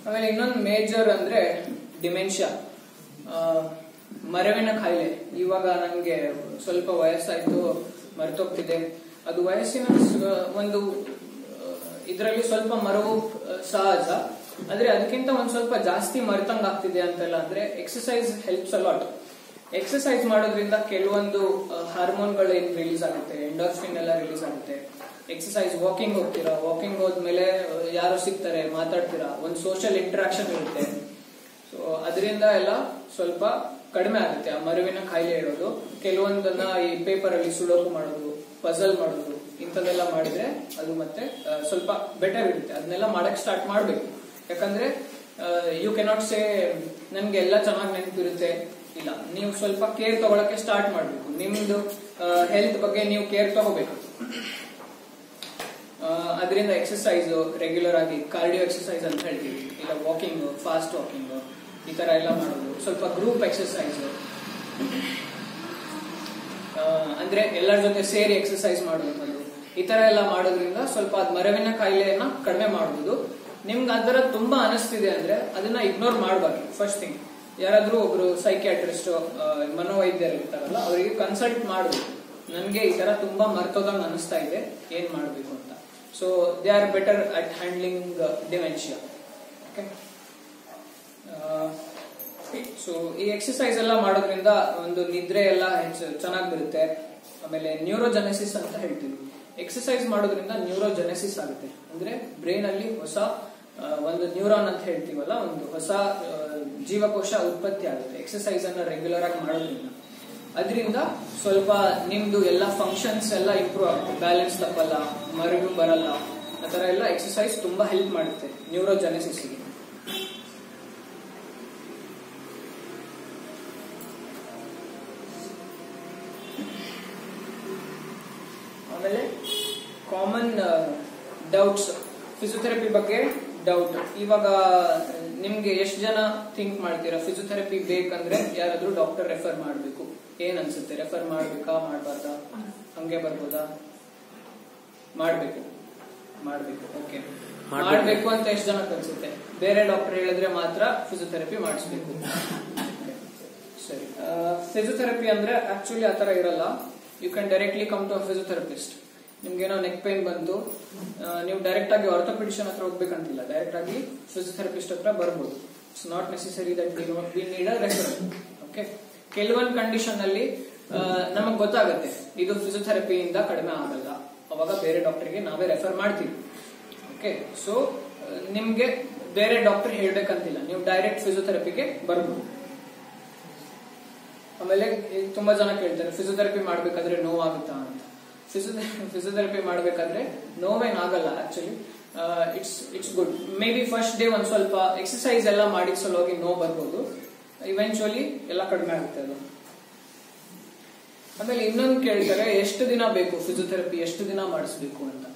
ಆಮೇಲೆ ಇನ್ನೊಂದು ಮೇಜರ್ ಅಂದ್ರೆ ಡಿಮೆನ್ಷಿಯಾ, ಮರವಿನ ಕಾಯಿಲೆ. ಇವಾಗ ನನಗೆ ಸ್ವಲ್ಪ ವಯಸ್ಸಾಯ್ತು, ಮರೆತೋಗ್ತಿದೆ. ಅದು ವಯಸ್ಸಿನ ಒಂದು ಇದರಲ್ಲಿ ಸ್ವಲ್ಪ ಮರವು ಸಹಜ, ಆದ್ರೆ ಅದಕ್ಕಿಂತ ಒಂದ್ ಸ್ವಲ್ಪ ಜಾಸ್ತಿ ಮರೆತಂಗ್ ಆಗ್ತಿದೆ ಅಂತೆಲ್ಲ ಅಂದ್ರೆ ಎಕ್ಸರ್ಸೈಸ್ ಹೆಲ್ಪ್ಸ್ ಅಲಾಟ್. ಎಕ್ಸರ್ಸೈಸ್ ಮಾಡೋದ್ರಿಂದ ಕೆಲವೊಂದು ಹಾರ್ಮೋನ್ಗಳು ಏನ್ ರಿಲೀಸ್ ಆಗುತ್ತೆ, ಎಂಡೋರ್ಫಿನ್ ಎಲ್ಲ ರಿಲೀಸ್ ಆಗುತ್ತೆ. ಎಕ್ಸರ್ಸೈಸ್ ವಾಕಿಂಗ್ ಹೋಗ್ತೀರಾ, ವಾಕಿಂಗ್ ಹೋದ್ಮೇಲೆ ಯಾರು ಸಿಗ್ತಾರೆ, ಮಾತಾಡ್ತೀರಾ, ಒಂದು ಸೋಷಿಯಲ್ ಇಂಟರಾಕ್ಷನ್ ಇರುತ್ತೆ. ಸೊ ಅದರಿಂದ ಎಲ್ಲ ಸ್ವಲ್ಪ ಕಡಿಮೆ ಆಗುತ್ತೆ ಆ ಮರುವಿನ ಕಾಯಿಲೆ ಇರೋದು. ಕೆಲವೊಂದನ್ನ ಈ ಪೇಪರ್ ಅಲ್ಲಿ ಸುಡೋಕು ಮಾಡೋದು, ಪಜಲ್ ಮಾಡೋದು, ಇಂಥದೆಲ್ಲ ಮಾಡಿದ್ರೆ ಅದು ಮತ್ತೆ ಸ್ವಲ್ಪ ಬೆಟರ್ ಇರುತ್ತೆ. ಅದನ್ನೆಲ್ಲ ಮಾಡಕ್ ಸ್ಟಾರ್ಟ್ ಮಾಡ್ಬೇಕು. ಯಾಕಂದ್ರೆ ಯು ಕೆನಾಟ್ ಸೇ ನನ್ಗೆ ಎಲ್ಲ ಚೆನ್ನಾಗಿ ನೆನಪಿರುತ್ತೆ, ಇಲ್ಲ. ನೀವು ಸ್ವಲ್ಪ ಕೇರ್ ತಗೊಳಕ್ಕೆ ಸ್ಟಾರ್ಟ್ ಮಾಡ್ಬೇಕು. ನಿಮ್ದು ಹೆಲ್ತ್ ಬಗ್ಗೆ ನೀವು ಕೇರ್ ತಗೋಬೇಕು. ಅದರಿಂದ ಎಕ್ಸರ್ಸೈಸ್ ರೆಗ್ಯುಲರ್ ಆಗಿ ಕಾರ್ಡಿಯೋ ಎಕ್ಸರ್ಸೈಸ್ ಅಂತ ಹೇಳ್ತೀವಿ, ಇಲ್ಲ ವಾಕಿಂಗ್, ಫಾಸ್ಟ್ ವಾಕಿಂಗ್, ಈ ತರ ಎಲ್ಲ ಮಾಡೋದು. ಸ್ವಲ್ಪ ಗ್ರೂಪ್ ಎಕ್ಸರ್ಸೈಸ್ ಅಂದ್ರೆ ಎಲ್ಲರ ಜೊತೆ ಸೇರಿ ಎಕ್ಸರ್ಸೈಸ್ ಮಾಡೋದು. ಈ ತರ ಎಲ್ಲ ಮಾಡೋದ್ರಿಂದ ಸ್ವಲ್ಪ ಅದ್ ಮರವಿನ ಕಾಯಿಲೆಯನ್ನ ಕಡಿಮೆ ಮಾಡಬಹುದು. ನಿಮ್ಗೆ ಅದರ ತುಂಬಾ ಅನಿಸ್ತಿದೆ ಅಂದ್ರೆ ಅದನ್ನ ಇಗ್ನೋರ್ ಮಾಡಬಾರ್ದು. ಫಸ್ಟ್ ಥಿಂಗ್, ಯಾರಾದ್ರೂ ಒಬ್ರು ಸೈಕ್ಯಾಟ್ರಿಸ್ಟ್, ಮನೋವೈದ್ಯರು ಇರ್ತಾರಲ್ಲ, ಅವರಿಗೆ ಕನ್ಸಲ್ಟ್ ಮಾಡಬೇಕು. ನನ್ಗೆ ಈ ತರ ತುಂಬಾ ಮರ್ತೋದಂಗ್ ಅನಿಸ್ತಾ ಇದೆ, ಏನ್ ಮಾಡ್ಬೇಕು ಅಂತ. So they are better at handling dementia. Okay, so ಈ ಎಕ್ಸರ್ಸೈಸ್ ಎಲ್ಲ ಮಾಡೋದ್ರಿಂದ ಒಂದು ನಿದ್ರೆ ಎಲ್ಲ ಚೆನ್ನಾಗಿ ಬರುತ್ತೆ. ಆಮೇಲೆ ನ್ಯೂರೋಜೆನೆಸಿಸ್ ಅಂತ ಹೇಳ್ತೀವಿ. ಎಕ್ಸರ್ಸೈಸ್ ಮಾಡೋದ್ರಿಂದ ನ್ಯೂರೋಜೆನೆಸಿಸ್ ಆಗುತ್ತೆ. ಅಂದ್ರೆ ಬ್ರೈನ್ ಅಲ್ಲಿ ಹೊಸ ಒಂದು ನ್ಯೂರಾನ್ ಅಂತ ಹೇಳ್ತೀವಲ್ಲ, ಒಂದು ಹೊಸ ಜೀವಕೋಶ ಉತ್ಪತ್ತಿ ಆಗುತ್ತೆ ಎಕ್ಸರ್ಸೈಸ್ ಅನ್ನ ರೆಗ್ಯುಲರ್ ಆಗಿ ಮಾಡೋದ್ರಿಂದ. ಅದರಿಂದ ಸ್ವಲ್ಪ ನಿಮ್ದು ಎಲ್ಲ ಫಂಕ್ಷನ್ಸ್ ಎಲ್ಲ ಇಂಪ್ರೂವ್ ಆಗುತ್ತೆ. ಬ್ಯಾಲೆನ್ಸ್ ತಪ್ಪಲ್ಲ, ಮರಳು ಬರಲ್ಲ, ಆತರ ಎಲ್ಲ ಎಕ್ಸರ್ಸೈಸ್ ತುಂಬಾ ಹೆಲ್ಪ್ ಮಾಡುತ್ತೆ ನ್ಯೂರೋಜೆನೆಸಿಸ್ಗೆ. ಆಮೇಲೆ ಕಾಮನ್ ಡೌಟ್ಸ್, ಫಿಸಿಯೋಥೆರಪಿ ಬಗ್ಗೆ ಡೌಟ್. ಇವಾಗ ನಿಮ್ಗೆ ಎಷ್ಟು ಜನ ಥಿಂಕ್ ಮಾಡ್ತೀರಾ ಫಿಸಿಯೋಥೆರಪಿ ಬೇಕಂದ್ರೆ ಯಾರಾದ್ರೂ ಡಾಕ್ಟರ್ ರೆಫರ್ ಮಾಡ್ಬೇಕು? ಏನ್ ಅನ್ಸುತ್ತೆ, ರೆಫರ್ ಮಾಡ್ಬೇಕಾ, ಮಾಡ್ಬಾರ್ದಾ, ಹಂಗೆ ಬರ್ಬೋದಾ? ಮಾಡ್ಬೇಕು. ಓಕೆ, ಮಾಡ್ಬೇಕು ಅಂತ ಎಷ್ಟು ಜನಕ್ಕೆ ಅನ್ಸುತ್ತೆ? ಬೇರೆ ಡಾಕ್ಟರ್ ಹೇಳಿದ್ರೆ ಮಾತ್ರ ಫಿಸಿಯೋಥೆರಪಿ ಮಾಡಿಸ್ಬೇಕು. ಸರಿ, ಫಿಸಿಯೋಥೆರಪಿ ಅಂದ್ರೆ ಆಕ್ಚುಲಿ ಆತರ ಇರಲ್ಲ. You can directly come to a physiotherapist. ನಿಮ್ಗೇನೋ ನೆಕ್ ಪೇನ್ ಬಂತು, ನೀವು ಡೈರೆಕ್ಟ್ ಆಗಿ ಆರ್ಥೋಪೆಡಿಷನ್ ಹತ್ರ ಹೋಗ್ಬೇಕಂತಿಲ್ಲ, ಡೈರೆಕ್ಟ್ ಆಗಿ ಫಿಸಿಯೋಥೆರಪಿಸ್ಟ್ ಹತ್ರ ಬರ್ಬೋದು. It's not necessary that we need a referral. Okay, ಕೆಲವೊಂದು ಕಂಡೀಷನ್ ಅಲ್ಲಿ ನಮಗ್ ಗೊತ್ತಾಗುತ್ತೆ ಇದು ಫಿಸಿಯೋಥೆರಪಿಯಿಂದ ಕಡಿಮೆ ಆಗಲ್ಲ, ಅವಾಗ ಬೇರೆ ಡಾಕ್ಟರ್ಗೆ ನಾವೇ ರೆಫರ್ ಮಾಡ್ತೀವಿ. ಓಕೆ, ಸೊ ನಿಮ್ಗೆ ಬೇರೆ ಡಾಕ್ಟರ್ ಹೇಳ್ಬೇಕಂತಿಲ್ಲ, ನೀವು ಡೈರೆಕ್ಟ್ ಫಿಸಿಯೋಥೆರಪಿಗೆ ಬರ್ಬೋದು. ಆಮೇಲೆ ತುಂಬಾ ಜನ ಕೇಳ್ತಾರೆ ಫಿಸಿಯೋಥೆರಪಿ ಮಾಡ್ಬೇಕಾದ್ರೆ ನೋವಾಗುತ್ತಾ ಅಂತ. ಫಿಸಿಯೋಥೆರಪಿ ಮಾಡ್ಬೇಕಾದ್ರೆ ನೋವೇನಾಗಲ್ಲ. Actually it's good. Maybe first day ಒಂದ್ ಸ್ವಲ್ಪ ಎಕ್ಸರ್ಸೈಸ್ ಎಲ್ಲ ಮಾಡಿದ ಸಲುವಾಗಿ ನೋವು ಬರ್ಬೋದು, ಇವೆಂಚುಲಿ ಎಲ್ಲ ಕಡಿಮೆ ಆಗುತ್ತೆ ಅದು. ಆಮೇಲೆ ಇನ್ನೊಂದು ಕೇಳ್ತಾರೆ ಎಷ್ಟು ದಿನ ಬೇಕು ಫಿಸಿಯೋಥೆರಪಿ, ಎಷ್ಟು ದಿನ ಮಾಡಿಸ್ಬೇಕು ಅಂತ.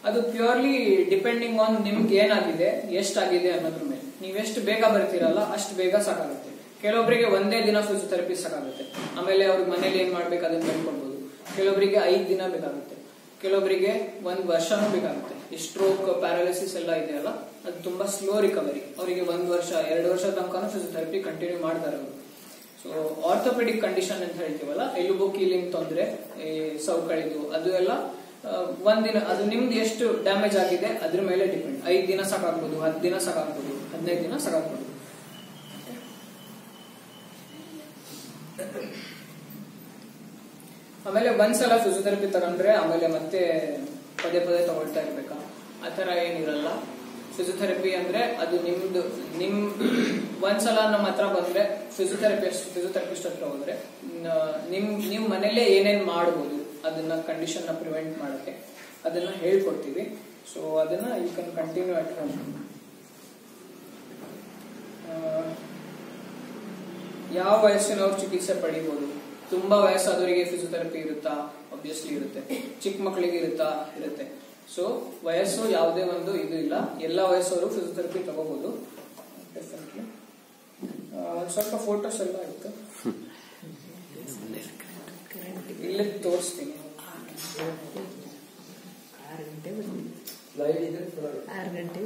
ಅದು ಪ್ಯೂರ್ಲಿ ಡಿಪೆಂಡಿಂಗ್ ಆನ್ ನಿಮ್ಗೆ ಏನಾಗಿದೆ, ಎಷ್ಟಾಗಿದೆ ಅನ್ನೋದ್ರ ಮೇಲೆ. ನೀವೆಷ್ಟು ಬೇಗ ಬರ್ತೀರಲ್ಲ ಅಷ್ಟು ಬೇಗ ಸಾಕಾಗುತ್ತೆ. ಕೆಲವೊಬ್ಬರಿಗೆ ಒಂದೇ ದಿನ ಫಿಸಿಯೋಥೆರಪಿ ಸಾಕಾಗುತ್ತೆ, ಆಮೇಲೆ ಅವ್ರಿಗೆ ಮನೇಲಿ ಏನ್ ಮಾಡ್ಬೇಕು ಅದನ್ನ ಹೇಳ್ಕೊಡ್ಬೋದು. ಕೆಲವೊಬ್ಬರಿಗೆ 5 ದಿನ ಬೇಕಾಗುತ್ತೆ, ಕೆಲವೊಬ್ಬರಿಗೆ 1 ವರ್ಷನೂ ಬೇಕಾಗುತ್ತೆ. ಈ ಸ್ಟ್ರೋಕ್, ಪ್ಯಾರಾಲಿಸಿಸ್ ಎಲ್ಲ ಇದೆಯಲ್ಲ, ಅದು ತುಂಬಾ ಸ್ಲೋ ರಿಕವರಿ. ಅವರಿಗೆ 1 ವರ್ಷ 2 ವರ್ಷ ತನಕ ಫಿಸಿಯೋಥೆರಪಿ ಕಂಟಿನ್ಯೂ ಮಾಡ್ತಾರೆ ಅವರು. ಸೊ ಆರ್ಥೋಪೆಡಿಕ್ ಕಂಡೀಷನ್ ಅಂತ ಹೇಳ್ತೀವಲ್ಲ, ಎಲುಬು ಕೀಲಿಂಗ್ ತೊಂದ್ರೆ, ಸೌಕಳಿದು, ಅದು ಎಲ್ಲ ಒಂದಿನ, ಅದು ನಿಮ್ದು ಎಷ್ಟು ಡ್ಯಾಮೇಜ್ ಆಗಿದೆ ಅದ್ರ ಮೇಲೆ ಡಿಪೆಂಡ್. 5 ದಿನ ಸಾಕಾಗ್ಬೋದು, 10 ದಿನ ಸಾಕಾಗ್ಬೋದು, 15 ದಿನ ಸಾಕಾಗ್ಬೋದು. ಆಮೇಲೆ ಒಂದ್ಸಲ ಫಿಸಿಯೋಥೆರಪಿ ತಗೊಂಡ್ರೆ ಆಮೇಲೆ ಮತ್ತೆ ಪದೇ ತಗೊಳ್ತಾ ಇರ್ಬೇಕಾ? ಆತರ ಏನಿರಲ್ಲ. ಫಿಸಿಯೋಥೆರಪಿ ಅಂದ್ರೆ ಅದು ನಿಮ್ ಒಂದ್ಸಲ ನಮ್ಮ ಹತ್ರ ಬಂದ್ರೆ ಫಿಸಿಯೋಥೆರಪಿಸ್ಟ್ ಹತ್ರ ಹೋದ್ರೆ ನೀವು ಮನೇಲೆ ಏನೇನ್ ಮಾಡಬಹುದು ಅದನ್ನ ಕಂಡೀಷನ್ ನ ಪ್ರಿವೆಂಟ್ ಮಾಡಕ್ಕೆ ಅದನ್ನ ಹೇಳ್ಕೊಡ್ತೀವಿ. ಸೊ ಅದನ್ನ you can continue at home. ಯಾವ ವಯಸ್ಸಿನವ್ರು ಚಿಕಿತ್ಸೆ ಪಡಿಬಹುದು? ತುಂಬಾ ವಯಸ್ಸಾದವರಿಗೆ ಫಿಸಿಯೋಥೆರಪಿ ಇರುತ್ತಾ? ಆಬ್ವಿಯಸ್ಲಿ ಇರುತ್ತೆ. ಚಿಕ್ಕ ಮಕ್ಕಳಿಗೆ ಇರುತ್ತೆ. ಸೊ ವಯಸ್ಸು ಯಾವುದೇ ಒಂದು ಇದು ಇಲ್ಲ, ಎಲ್ಲಾ ವಯಸ್ಸವರು ಫಿಸಿಯೋಥೆರಪಿ ತಗೋಬಹುದು. ಡೆಫಿನೆಟ್ಲಿ. ಸ್ವಲ್ಪ ಫೋಟೋಸ್ ಎಲ್ಲ ಇತ್ತು, ಇಲ್ಲಿ ತೋರಿಸ್ತೀನಿ. 6 ಗಂಟೆ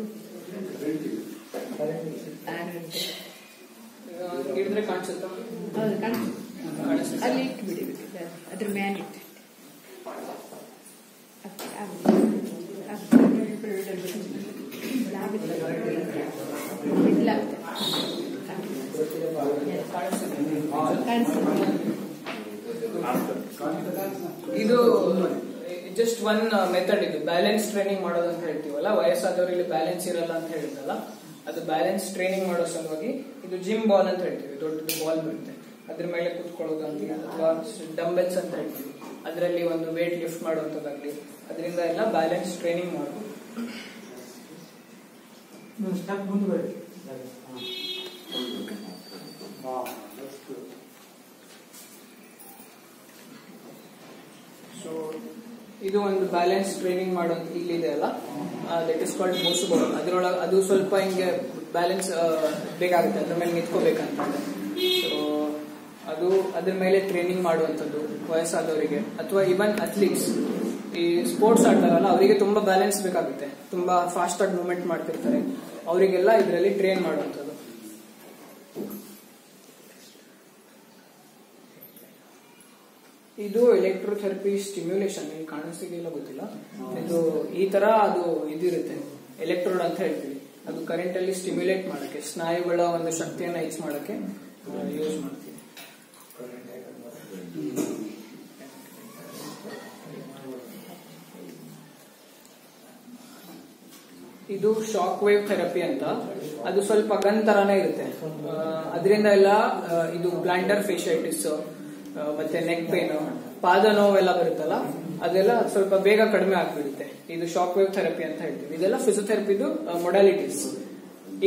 ಹಿಡಿದ್ರೆ ಕಾಣಿಸುತ್ತಾ? ಹೌದು, ಕಾಣಿಸುತ್ತೆ. ಅಲ್ಲಿ ಇಟ್ಟು ಬಿಡಿ, ಅದ್ರ ಮೇಲೆ ಇಟ್ಟು ಇದು ಜಸ್ಟ್ ಒನ್ ಮೆಥಡ್. ಇದು ಬ್ಯಾಲೆನ್ಸ್ ಟ್ರೈನಿಂಗ್ ಮಾಡೋದು ಅಂತ ಹೇಳ್ತೀವಲ್ಲ, ವಯಸ್ಸಾದವರಲ್ಲಿ ಬ್ಯಾಲೆನ್ಸ್ ಇರಲ್ಲ ಅಂತ ಹೇಳಿದ್ರಲ್ಲ, ಅದು ಬ್ಯಾಲೆನ್ಸ್ ಟ್ರೈನಿಂಗ್ ಮಾಡೋ ಸಲುವಾಗಿ ಇದು ಜಿಮ್ ಬಾಲ್ ಅಂತ ಹೇಳ್ತೀವಿ. ದೊಡ್ಡದು ಬಾಲ್ ಬರುತ್ತೆ, ಅದ್ರ ಮೇಲೆ ಕುತ್ಕೊಳ್ಳೋದು ಅಂತೀವಿ, ಅಥವಾ ಡಂಬೆಲ್ಸ್ ಅಂತ ಹೇಳ್ತೀವಿ. ಅದರಲ್ಲಿ ಒಂದು ವೇಟ್ ಲಿಫ್ಟ್ ಮಾಡುವಂತದ್ದಾಗ್ಲಿ, ಅದರಿಂದ ಎಲ್ಲ ಬ್ಯಾಲೆನ್ಸ್ ಟ್ರೈನಿಂಗ್ ಮಾಡೋದು. ಸೊ ಇದು ಒಂದು ಬ್ಯಾಲೆನ್ಸ್ ಟ್ರೈನಿಂಗ್ ಮಾಡೋದು ಇಲ್ಲಿದೆ ಅಲ್ಲ, that is called Bose ball. ಅದ್ರೊಳಗೆ ಅದು ಸ್ವಲ್ಪ ಹಿಂಗೆ ಬ್ಯಾಲೆನ್ಸ್ ಬೇಕಾಗುತ್ತೆ, ಅದ್ರ ಮೇಲೆ ನಿಂತ್ಕೋಬೇಕಂತ. ಸೊ ಅದು ಅದ್ರ ಮೇಲೆ ಟ್ರೈನಿಂಗ್ ಮಾಡುವಂಥದ್ದು ವಯಸ್ಸಾದವರಿಗೆ, ಅಥವಾ ಈವನ್ ಅಥ್ಲೀಟ್ಸ್ ಈ ಸ್ಪೋರ್ಟ್ಸ್ ಆಡ್ತಾರಲ್ಲ, ಅವರಿಗೆ ತುಂಬಾ ಬ್ಯಾಲೆನ್ಸ್ ಬೇಕಾಗುತ್ತೆ, ತುಂಬಾ ಫಾಸ್ಟ್ ಆಗಿ ಮೂವ್ಮೆಂಟ್ ಮಾಡ್ತಿರ್ತಾರೆ, ಅವರಿಗೆಲ್ಲ ಇದರಲ್ಲಿ ಟ್ರೈನ್ ಮಾಡುವಂಥದ್ದು. ಇದು ಎಲೆಕ್ಟ್ರೋಥೆರಪಿ ಸ್ಟಿಮ್ಯುಲೇಷನ್. ಇಲ್ಲಿ ಕಾಣಿಸ್ತಿದೆಯಲ್ಲ ಗೊತ್ತಿಲ್ಲ, ಇದು ಈ ತರ ಅದು ಇದಿರುತ್ತೆ, ಎಲೆಕ್ಟ್ರೋಡ್ ಅಂತ ಹೇಳ್ತೀವಿ. ಅದು ಕರೆಂಟ್ ಅಲ್ಲಿ ಸ್ಟಿಮ್ಯುಲೇಟ್ ಮಾಡಕ್ಕೆ, ಸ್ನಾಯುಗಳ ಒಂದು ಶಕ್ತಿಯನ್ನ ಹೆಚ್ಚು ಮಾಡಕ್ಕೆ ಯೂಸ್ ಮಾಡ್ತೀವಿ. ಇದು ಶಾಕ್ ವೇವ್ ಥೆರಪಿ ಅಂತ. ಅದು ಸ್ವಲ್ಪ ಗನ್ ತರಾನೇ ಇರುತ್ತೆ. ಅದರಿಂದ ಎಲ್ಲ ಇದು ಪ್ಲಾಂಟರ್ ಫೇಶಿಯೈಟಿಸ್ ಮತ್ತೆ ನೆಕ್ ಪೇನ್, ಪಾದ ನೋವೆಲ್ಲ ಬರುತ್ತಲ್ಲ, ಅದೆಲ್ಲ ಸ್ವಲ್ಪ ಬೇಗ ಕಡಿಮೆ ಆಗ್ಬಿಡುತ್ತೆ. ಇದು ಶಾಕ್ ವೇವ್ ಥೆರಪಿ ಅಂತ ಹೇಳ್ತೀವಿ. ಇದೆಲ್ಲ ಫಿಸಿಯೋಥೆರಪಿದು ಮೊಡಾಲಿಟೀಸ್,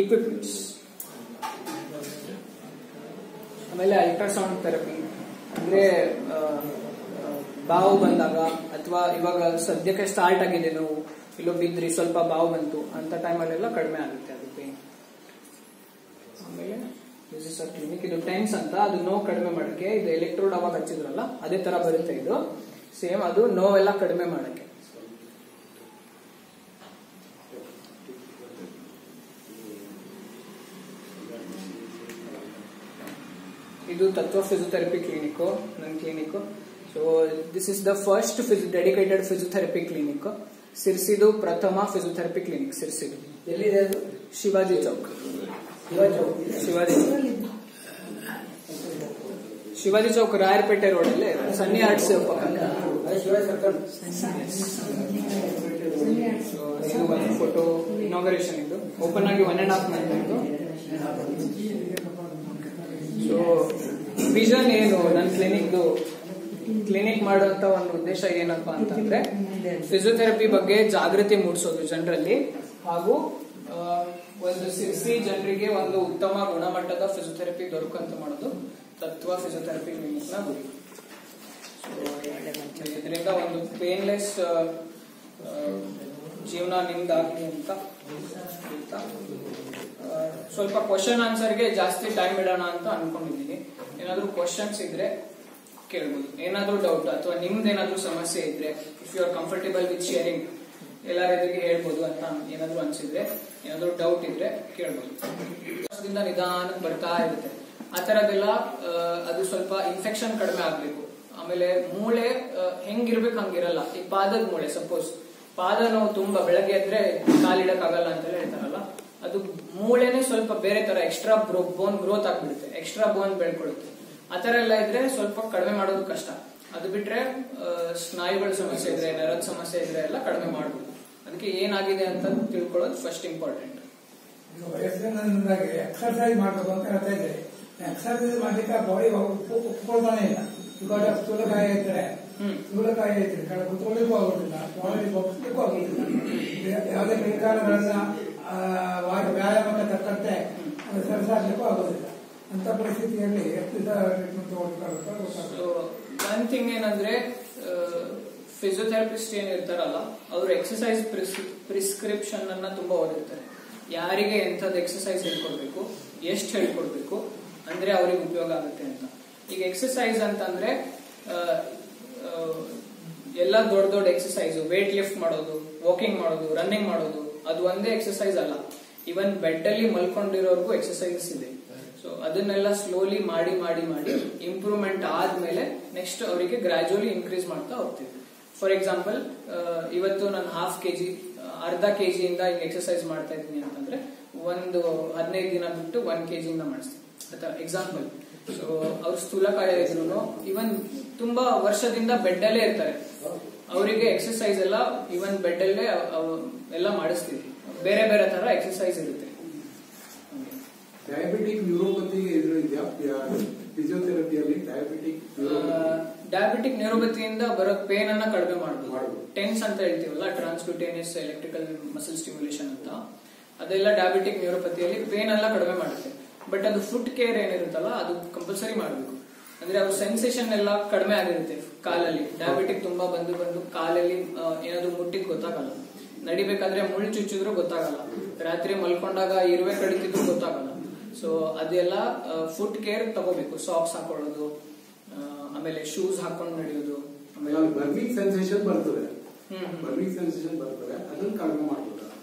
ಇಕ್ವಿಪ್ಮೆಂಟ್ಸ್. ಆಮೇಲೆ ಅಲ್ಟ್ರಾಸೌಂಡ್ ಥೆರಪಿ ಅಂದ್ರೆ ಬಾವು ಬಂದಾಗ, ಅಥವಾ ಇವಾಗ ಸದ್ಯಕ್ಕೆ ಸ್ಟಾರ್ಟ್ ಆಗಿದೆ ನೋವು, ಇಲ್ಲೋ ಬಿದ್ರಿ ಸ್ವಲ್ಪ ಬಾವು ಬಂತು ಅಂತ ಟೈಮಲ್ಲೆಲ್ಲ ಕಡಿಮೆ ಆಗುತ್ತೆ ಅದು ಪೇನ್. ಆಮೇಲೆ ಕ್ಲಿನಿಕ್ ಇದು ಟೆನ್ಸ್ ಅಂತ, ಅದು ನೋವು ಕಡಿಮೆ ಮಾಡಕ್ಕೆ. ಇದು ಎಲೆಕ್ಟ್ರೋಡ್ ಅವಾಗ ಹಚ್ಚಿದ್ರಲ್ಲ, ಅದೇ ತರ ಬರುತ್ತೆ ಇದು ಸೇಮ್, ಅದು ನೋವೆಲ್ಲ ಕಡಿಮೆ ಮಾಡಕ್ಕೆ. ಇದು ತತ್ವ ಫಿಸಿಯೋಥೆರಪಿ ಕ್ಲಿನಿಕ್, ನನ್ನ clinic. So this is the first dedicated physiotherapy clinic. ಸಿರ್ಸಿದು ಪ್ರಥಮ ಫಿಸಿಯೋಥೆರಪಿ ಕ್ಲಿನಿಕ್. ಸಿರ್ಸಿದು ಎಲ್ಲಿದೆ? ಶಿವಾಜಿ ಚೌಕ್. ಶಿವಾಜಿ ಚೌಕ್ ರಾಯರಪೇಟೆ ರೋಡ್ ಅಲ್ಲಿ ಸನ್ನಿ ಆರ್ಟ್ಸ್ ಪಕ್ಕ. ಇದು ಒಂದು ಫೋಟೋ ಇನಾಗರೇಷನ್. ಇದು ಓಪನ್ ಆಗಿ 1.5 ಮಂತ್ ಆಯ್ತು. ಸೊ ವಿಷನ್ ಏನು ನನ್ನ ಕ್ಲಿನಿಕ್ ಮಾಡುವಂತ ಒಂದು ಉದ್ದೇಶ ಏನಪ್ಪಾ ಅಂತಂದ್ರೆ, ಫಿಸಿಯೋಥೆರಪಿ ಬಗ್ಗೆ ಜಾಗೃತಿ ಮೂಡಿಸೋದು ಜನರಲ್ಲಿ, ಹಾಗೂ ಒಂದು ಸಿರ್ಸಿ ಜನರಿಗೆ ಒಂದು ಉತ್ತಮ ಗುಣಮಟ್ಟದ ಫಿಸಿಯೋಥೆರಪಿ ದೊರಕಂತ ಮಾಡೋದು ತತ್ವ ಫಿಸಿಯೋಥೆರಪಿ ಕ್ಲಿನಿಕ್ ನ ಗುರಿ. ಇದರಿಂದ ಒಂದು ಪೇನ್ಲೆಸ್ ಜೀವನ ನಿಮ್ದಾಗ್ಲಿ ಅಂತ ಸ್ವಲ್ಪ ಕ್ವಶನ್ ಆನ್ಸರ್ಗೆ ಜಾಸ್ತಿ ಟೈಮ್ ಇಡೋಣ ಅಂತ ಅನ್ಕೊಂಡಿದ್ದೀನಿ. ಏನಾದ್ರೂ ಕ್ವಶನ್ಸ್ ಇದ್ರೆ ಕೇಳ್ಬೋದು, ಏನಾದ್ರೂ ಡೌಟ್ ಅಥವಾ ನಿಮ್ದೇನಾದ್ರೂ ಸಮಸ್ಯೆ ಇದ್ರೆ, if you are comfortable with sharing, ಎಲ್ಲರ ಎದುರಿಗೆ ಹೇಳ್ಬೋದು ಅಂತ ಏನಾದ್ರೂ ಅನ್ಸಿದ್ರೆ, ಏನಾದ್ರೂ ಡೌಟ್ ಇದ್ರೆ ಕೇಳ್ಬೋದು. ನಿಧಾನಕ್ಕೆ ಬರ್ತಾ ಇರುತ್ತೆ ಆ ತರದೆಲ್ಲ. ಅದು ಸ್ವಲ್ಪ ಇನ್ಫೆಕ್ಷನ್ ಕಡಿಮೆ ಆಗ್ಬೇಕು. ಆಮೇಲೆ ಮೂಳೆ ಹೆಂಗಿರ್ಬೇಕು ಹಂಗಿರಲ್ಲ. ಈ ಪಾದದ ಮೂಳೆ, ಸಪೋಸ್ ಪಾದ ನೋವು ತುಂಬಾ ಬೆಳಗ್ಗೆ ಎದ್ರೆ ಕಾಲಿಡಕ್ ಆಗಲ್ಲ ಅಂತೆಲ್ಲ ಹೇಳ್ತಾರಲ್ಲ, ಅದು ಮೂಳೆನೆ ಸ್ವಲ್ಪ ಬೇರೆ ತರ ಎಕ್ಸ್ಟ್ರಾ ಬೋನ್ ಗ್ರೋತ್ ಆಗ್ಬಿಡುತ್ತೆ, ಎಕ್ಸ್ಟ್ರಾ ಬೋನ್ ಬೆಳ್ಕೊಳ್ಳುತ್ತೆ. ಆತರ ಎಲ್ಲ ಇದ್ರೆ ಸ್ವಲ್ಪ ಕಡಿಮೆ ಮಾಡೋದು ಕಷ್ಟ. ಅದು ಬಿಟ್ರೆ ಸ್ನಾಯುಗಳ ಸಮಸ್ಯೆ ಇದ್ರೆ, ನರದ ಸಮಸ್ಯೆ ಇದ್ರೆ ಎಲ್ಲ ಕಡಿಮೆ ಮಾಡಬಹುದು. ಅದಕ್ಕೆ ಏನಾಗಿದೆ ಅಂತ ತಿಳ್ಕೊಳ್ಳೋದು ಫಸ್ಟ್ ಇಂಪಾರ್ಟೆಂಟ್. ಎಕ್ಸರ್ಸೈಸ್ ಮಾಡಬೇಕು ಅಂತ ಹೇಳ್ತಾ ಇದ್ರೆ, ಎಕ್ಸರ್ಸೈಸ್ ಮಾಡ್ಲಿಕ್ಕೆ ಬಾಡಿ ಒಪ್ಕೊಳ್ತಾನೆ ಇಲ್ಲ. ಇವಾಗ ಸ್ಥೂಲಕಾಯ ಇದ್ರೆ ಕುತ್ಕೊಳ್ಳಿಕ್ಕೂ ಆಗೋದಿಲ್ಲ, ಬಾಡಿ ಒಪ್ಪಿಸ್ಲಿಕ್ಕೂ ಆಗೋದಿಲ್ಲ. ಯಾವುದೇ ಕೈಕಾಲುಗಳನ್ನ ವ್ಯಾಯಾಮಕ್ಕೆ ತಕ್ಕಂತೆ ಅದು ಸರಿಸಾಗ್ಲಿಕ್ಕೂ ಆಗೋದಿಲ್ಲ. ಅಂತ ಪರಿಸ್ಥಿತಿಯಲ್ಲಿ ಎಷ್ಟು ಟ್ರೀಟ್ಮೆಂಟ್ ತಗೊಳ್ಬೇಕಾಗುತ್ತೆ. ಒನ್ ಥಿಂಗ್ ಏನಂದ್ರೆ, ಫಿಸಿಯೋಥೆರಪಿಸ್ಟ್ ಏನಿರ್ತಾರಲ್ಲ, ಅವರು ಎಕ್ಸರ್ಸೈಸ್ ಪ್ರಿಸ್ಕ್ರಿಪ್ಷನ್ ಅನ್ನ ತುಂಬಾ ಓದಿರ್ತಾರೆ. ಯಾರಿಗೆ ಎಂಥದ್ದು ಎಕ್ಸರ್ಸೈಸ್ ಹೇಳ್ಕೊಡ್ಬೇಕು, ಎಷ್ಟು ಹೇಳ್ಕೊಡ್ಬೇಕು ಅಂದ್ರೆ ಅವ್ರಿಗೆ ಉಪಯೋಗ ಆಗುತ್ತೆ ಅಂತ. ಈಗ ಎಕ್ಸರ್ಸೈಸ್ ಅಂತಂದ್ರೆ ಎಲ್ಲ ದೊಡ್ಡ ಎಕ್ಸರ್ಸೈಸ್, ವೇಟ್ ಲಿಫ್ಟ್ ಮಾಡೋದು, ವಾಕಿಂಗ್ ಮಾಡೋದು, ರನ್ನಿಂಗ್ ಮಾಡೋದು, ಅದು ಒಂದೇ ಎಕ್ಸರ್ಸೈಸ್ ಅಲ್ಲ. ಇವನ್ ಬೆಡ್ ಅಲ್ಲಿ ಮಲ್ಕೊಂಡಿರೋರ್ಗೂ ಎಕ್ಸರ್ಸೈಸಸ್ ಇದೆ. ಸೊ ಅದನ್ನೆಲ್ಲ ಸ್ಲೋಲಿ ಮಾಡಿ ಮಾಡಿ ಮಾಡಿ ಇಂಪ್ರೂವ್ಮೆಂಟ್ ಆದ್ಮೇಲೆ ನೆಕ್ಸ್ಟ್ ಅವರಿಗೆ ಗ್ರಾಜುವಲಿ ಇನ್ಕ್ರೀಸ್ ಮಾಡ್ತಾ ಹೋಗ್ತೀವಿ. ಫಾರ್ ಎಕ್ಸಾಂಪಲ್, ಇವತ್ತು ನಾನು ½ kg ಅರ್ಧ kg ಇಂದ ಈಗ ಎಕ್ಸರ್ಸೈಸ್ ಮಾಡ್ತಾ ಇದ್ದೀನಿ ಅಂತಂದ್ರೆ ಒಂದು 15 ದಿನ ಬಿಟ್ಟು 1 kg ಇಂದ ಮಾಡಿಸ್ತೀನಿ ಅಥವಾ ಎಕ್ಸಾಂಪಲ್. ಸೊ ಅವ್ರು ಸ್ಥೂಲಕಾಯ ಇದ್ರು ಇವನ್ ತುಂಬಾ ವರ್ಷದಿಂದ ಬೆಡ್ ಅಲ್ಲೇ ಇರ್ತಾರೆ, ಅವರಿಗೆ ಎಕ್ಸರ್ಸೈಸ್ ಎಲ್ಲ ಇವನ್ ಬೆಡ್ ಅಲ್ಲೇ ಎಲ್ಲ ಮಾಡಿಸ್ತೀವಿ. ಬೇರೆ ಬೇರೆ ತರ ಎಕ್ಸರ್ಸೈಸ್ ಇರುತ್ತೆ. ಡಯಾಬಿಟಿಕ್ ನ್ಯೂರೋಪತಿ ಫಿಸಿಯೋಥೆರಪಿಯಲ್ಲಿ ಡಯಾಬಿಟಿಕ್ ನ್ಯೂರೋಪತಿಯಿಂದ ಬರೋ ಪೇನ್ ಅನ್ನ ಕಡಿಮೆ ಮಾಡಬಹುದು. ಟೆನ್ಸ್ ಅಂತ ಹೇಳ್ತೀವಲ್ಲ, ಟ್ರಾನ್ಸ್ಕ್ಯೂಟೇನಿಯಸ್ ಎಲೆಕ್ಟ್ರಿಕಲ್ ಮಸಲ್ ಸ್ಟಿಮ್ಯುಲೇಷನ್ ಅಂತ, ಅದೆಲ್ಲ ಡಯಾಬಿಟಿಕ್ ನ್ಯೂರೋಪತಿಯಲ್ಲಿ ಪೇನ್ ಎಲ್ಲ ಕಡಿಮೆ ಮಾಡುತ್ತೆ. ಬಟ್ ಅದು ಫುಟ್ ಕೇರ್ ಏನಿರುತ್ತಲ್ಲ ಅದು ಕಂಪಲ್ಸರಿ ಮಾಡಬೇಕು. ಅಂದ್ರೆ ಅವ್ರ ಸೆನ್ಸೇಷನ್ ಎಲ್ಲ ಕಡಿಮೆ ಆಗಿರುತ್ತೆ ಕಾಲಲ್ಲಿ. ಡಯಾಬಿಟಿಕ್ ತುಂಬಾ ಬಂದು ಬಂದು ಕಾಲಲ್ಲಿ ಏನಾದ್ರು ಮುಟ್ಟಿದ್ ಗೊತ್ತಾಗಲ್ಲ, ನಡಿಬೇಕಾದ್ರೆ ಮುಳ್ಳು ಚುಚ್ಚಿದ್ರು ಗೊತ್ತಾಗಲ್ಲ, ರಾತ್ರಿ ಮಲ್ಕೊಂಡಾಗ ಇರುವೆ ಕಡಿತಿದ್ರು ಗೊತ್ತಾಗಲ್ಲ. ಸೊ ಅದೆಲ್ಲ ಫುಟ್ ಕೇರ್ ತಗೋಬೇಕು. ಸಾಕ್ಸ್ ಹಾಕೊಳ್ಳೋದು, ಆಮೇಲೆ ಶೂಸ್ ಹಾಕೊಂಡು ನಡೆಯೋದು, ಆಮೇಲೆ ಬರ್ನಿಂಗ್ ಸೆನ್ಸೇಷನ್ ಬರ್ತದೆ, ಅದನ್ನ ಕಡಿಮೆ ಮಾಡಬಹುದು.